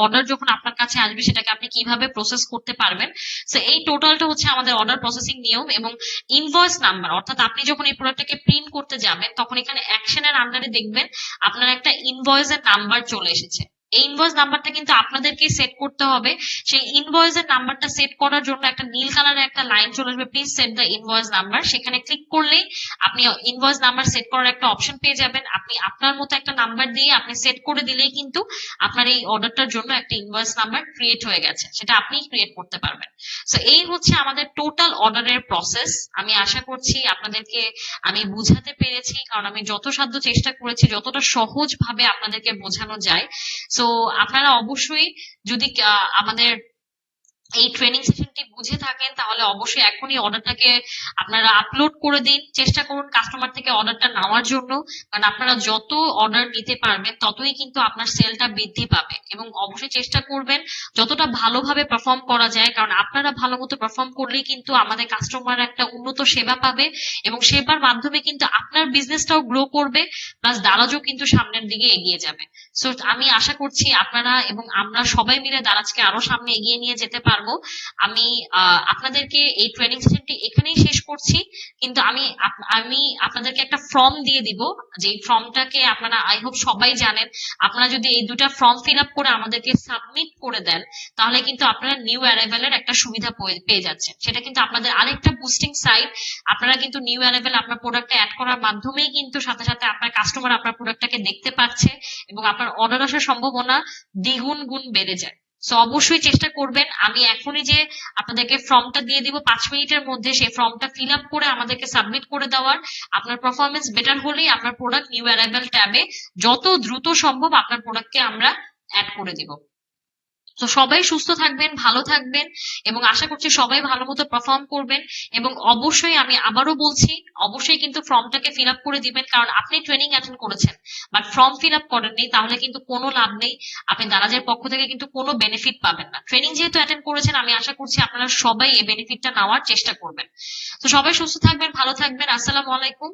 অর্ডার যখন আপনার কাছে আসবে সেটাকে আপনি কিভাবে প্রসেস করতে পারবেন। সো এই টোটালটা হচ্ছে আমাদের অর্ডার প্রসেসিং নিয়ম। এবং ইনভয়েস নাম্বার, অর্থাৎ আপনি যখন এই প্রোডাক্টটাকে প্রিন্ট করতে যাবেন তখন এখানে অ্যাকশনের আন্ডারে দেখবেন আপনার একটা ইনভয়েসের নাম্বার চলে এসেছে। এই ইনভয়েস নাম্বারটা কিন্তু আপনাদেরকেই সেট করতে হবে। সেই ইনভয়েসের নাম্বারটা সেট করার জন্য একটা নীল কালারের একটা লাইন চলে আসবে, please set the invoice number. সেখানে ক্লিক করলেই আপনি ইনভয়েস নাম্বার সেট করার একটা অপশন পেয়ে যাবেন। আপনি আপনার মতো একটা নাম্বার দিয়ে আপনি সেট করে দিলেই কিন্তু আপনার এই অর্ডারটার জন্য একটা ইনভয়েস নাম্বার ক্রিয়েট হয়ে গেছে, সেটা আপনিই ক্রিয়েট করতে পারবেন। সো এই হচ্ছে আমাদের টোটাল অর্ডারের প্রসেস। আমি আশা করছি আপনাদেরকে আমি বুঝাতে পেরেছি, কারণ আমি যথাসাধ্য চেষ্টা করেছি যতটা সহজ ভাবে আপনাদেরকে বোঝানো যায়। সো আপনারা অবশ্যই যদি আমাদের এই ট্রেনিং সেশনটি বুঝে থাকেন তাহলে অবশ্যই এখনই অর্ডারটাকে আপনারা আপলোড করে দিন। চেষ্টা করুন কাস্টমার থেকে অর্ডারটা নেওয়ার জন্য, কারণ আপনারা যত অর্ডার নিতে পারবেন ততই কিন্তু আপনার সেলটা বৃদ্ধি পাবে। এবং অবশ্যই চেষ্টা করবেন যতটা ভালোভাবে পারফর্ম করা যায়, কারণ আপনারা ভালো মতো পারফর্ম করলেই কিন্তু আমাদের কাস্টমার একটা উন্নত সেবা পাবে, এবং সেবার মাধ্যমে কিন্তু আপনার বিজনেসটাও গ্রো করবে, প্লাস দারাজও কিন্তু সামনের দিকে এগিয়ে যাবে। সো আমি আশা করছি আপনারা এবং আমরা সবাই মিলে দারাজকে আরো সামনে এগিয়ে নিয়ে যেতে পারবো। আমি আপনাদেরকে এই ট্রেনিং সেশনটি এখানেই শেষ করছি, কিন্তু আমি আপনাদেরকে একটা ফর্ম দিয়ে দিব, যে ফর্মটাকে আপনারা আই হোপ সবাই জানেন। আপনারা যদি এই দুটা ফর্ম ফিল আপ করে আমাদেরকে সাবমিট করে দেন তাহলে কিন্তু আপনারা নিউ অ্যারাইভেলের একটা সুবিধা পেয়ে যাচ্ছেন। সেটা কিন্তু আপনাদের আরেকটা বুস্টিং সাইট। আপনারা কিন্তু নিউ অ্যারাইভেল আপনার প্রোডাক্টটা অ্যাড করার মাধ্যমেই কিন্তু সাথে সাথে আপনার কাস্টমার আপনার প্রোডাক্টটাকে দেখতে পাচ্ছে, এবং আপনার অর্ডার আসার সম্ভাবনা দ্বিগুণ গুণ বেড়ে যায়। সো অবশ্যই চেষ্টা করবেন। আমি এখনই যে আপনাদেরকে ফর্মটা দিয়ে দিব 5 মিনিটের মধ্যে, সেই ফর্মটা ফিল আপ করে আমাদেরকে সাবমিট করে দেওয়ার। আপনার পারফরমেন্স বেটার হলেই আপনার প্রোডাক্ট নিউ অ্যারাইভেল ট্যাবে যত দ্রুত সম্ভব আপনার প্রোডাক্টকে আমরা অ্যাড করে দিব। তো সবাই সুস্থ থাকবেন, ভালো থাকবেন, এবং আশা করছি সবাই ভালো মতো পারফর্ম করবেন। এবং অবশ্যই আমি আবারও বলছি, অবশ্যই কিন্তু ফর্মটাকে ফিল আপ করে দিবেন, কারণ আপনি ট্রেনিং অ্যাটেন্ড করেছেন বাট ফর্ম ফিল আপ করেননি, তাহলে কিন্তু কোনো লাভ নেই। আপনি দারাজের পক্ষ থেকে কিন্তু কোনো বেনিফিট পাবেন না। ট্রেনিং যেহেতু অ্যাটেন্ড করেছেন, আমি আশা করছি আপনারা সবাই এই বেনিফিটটা নেওয়ার চেষ্টা করবেন। তো সবাই সুস্থ থাকবেন, ভালো থাকবেন। আসসালামু আলাইকুম।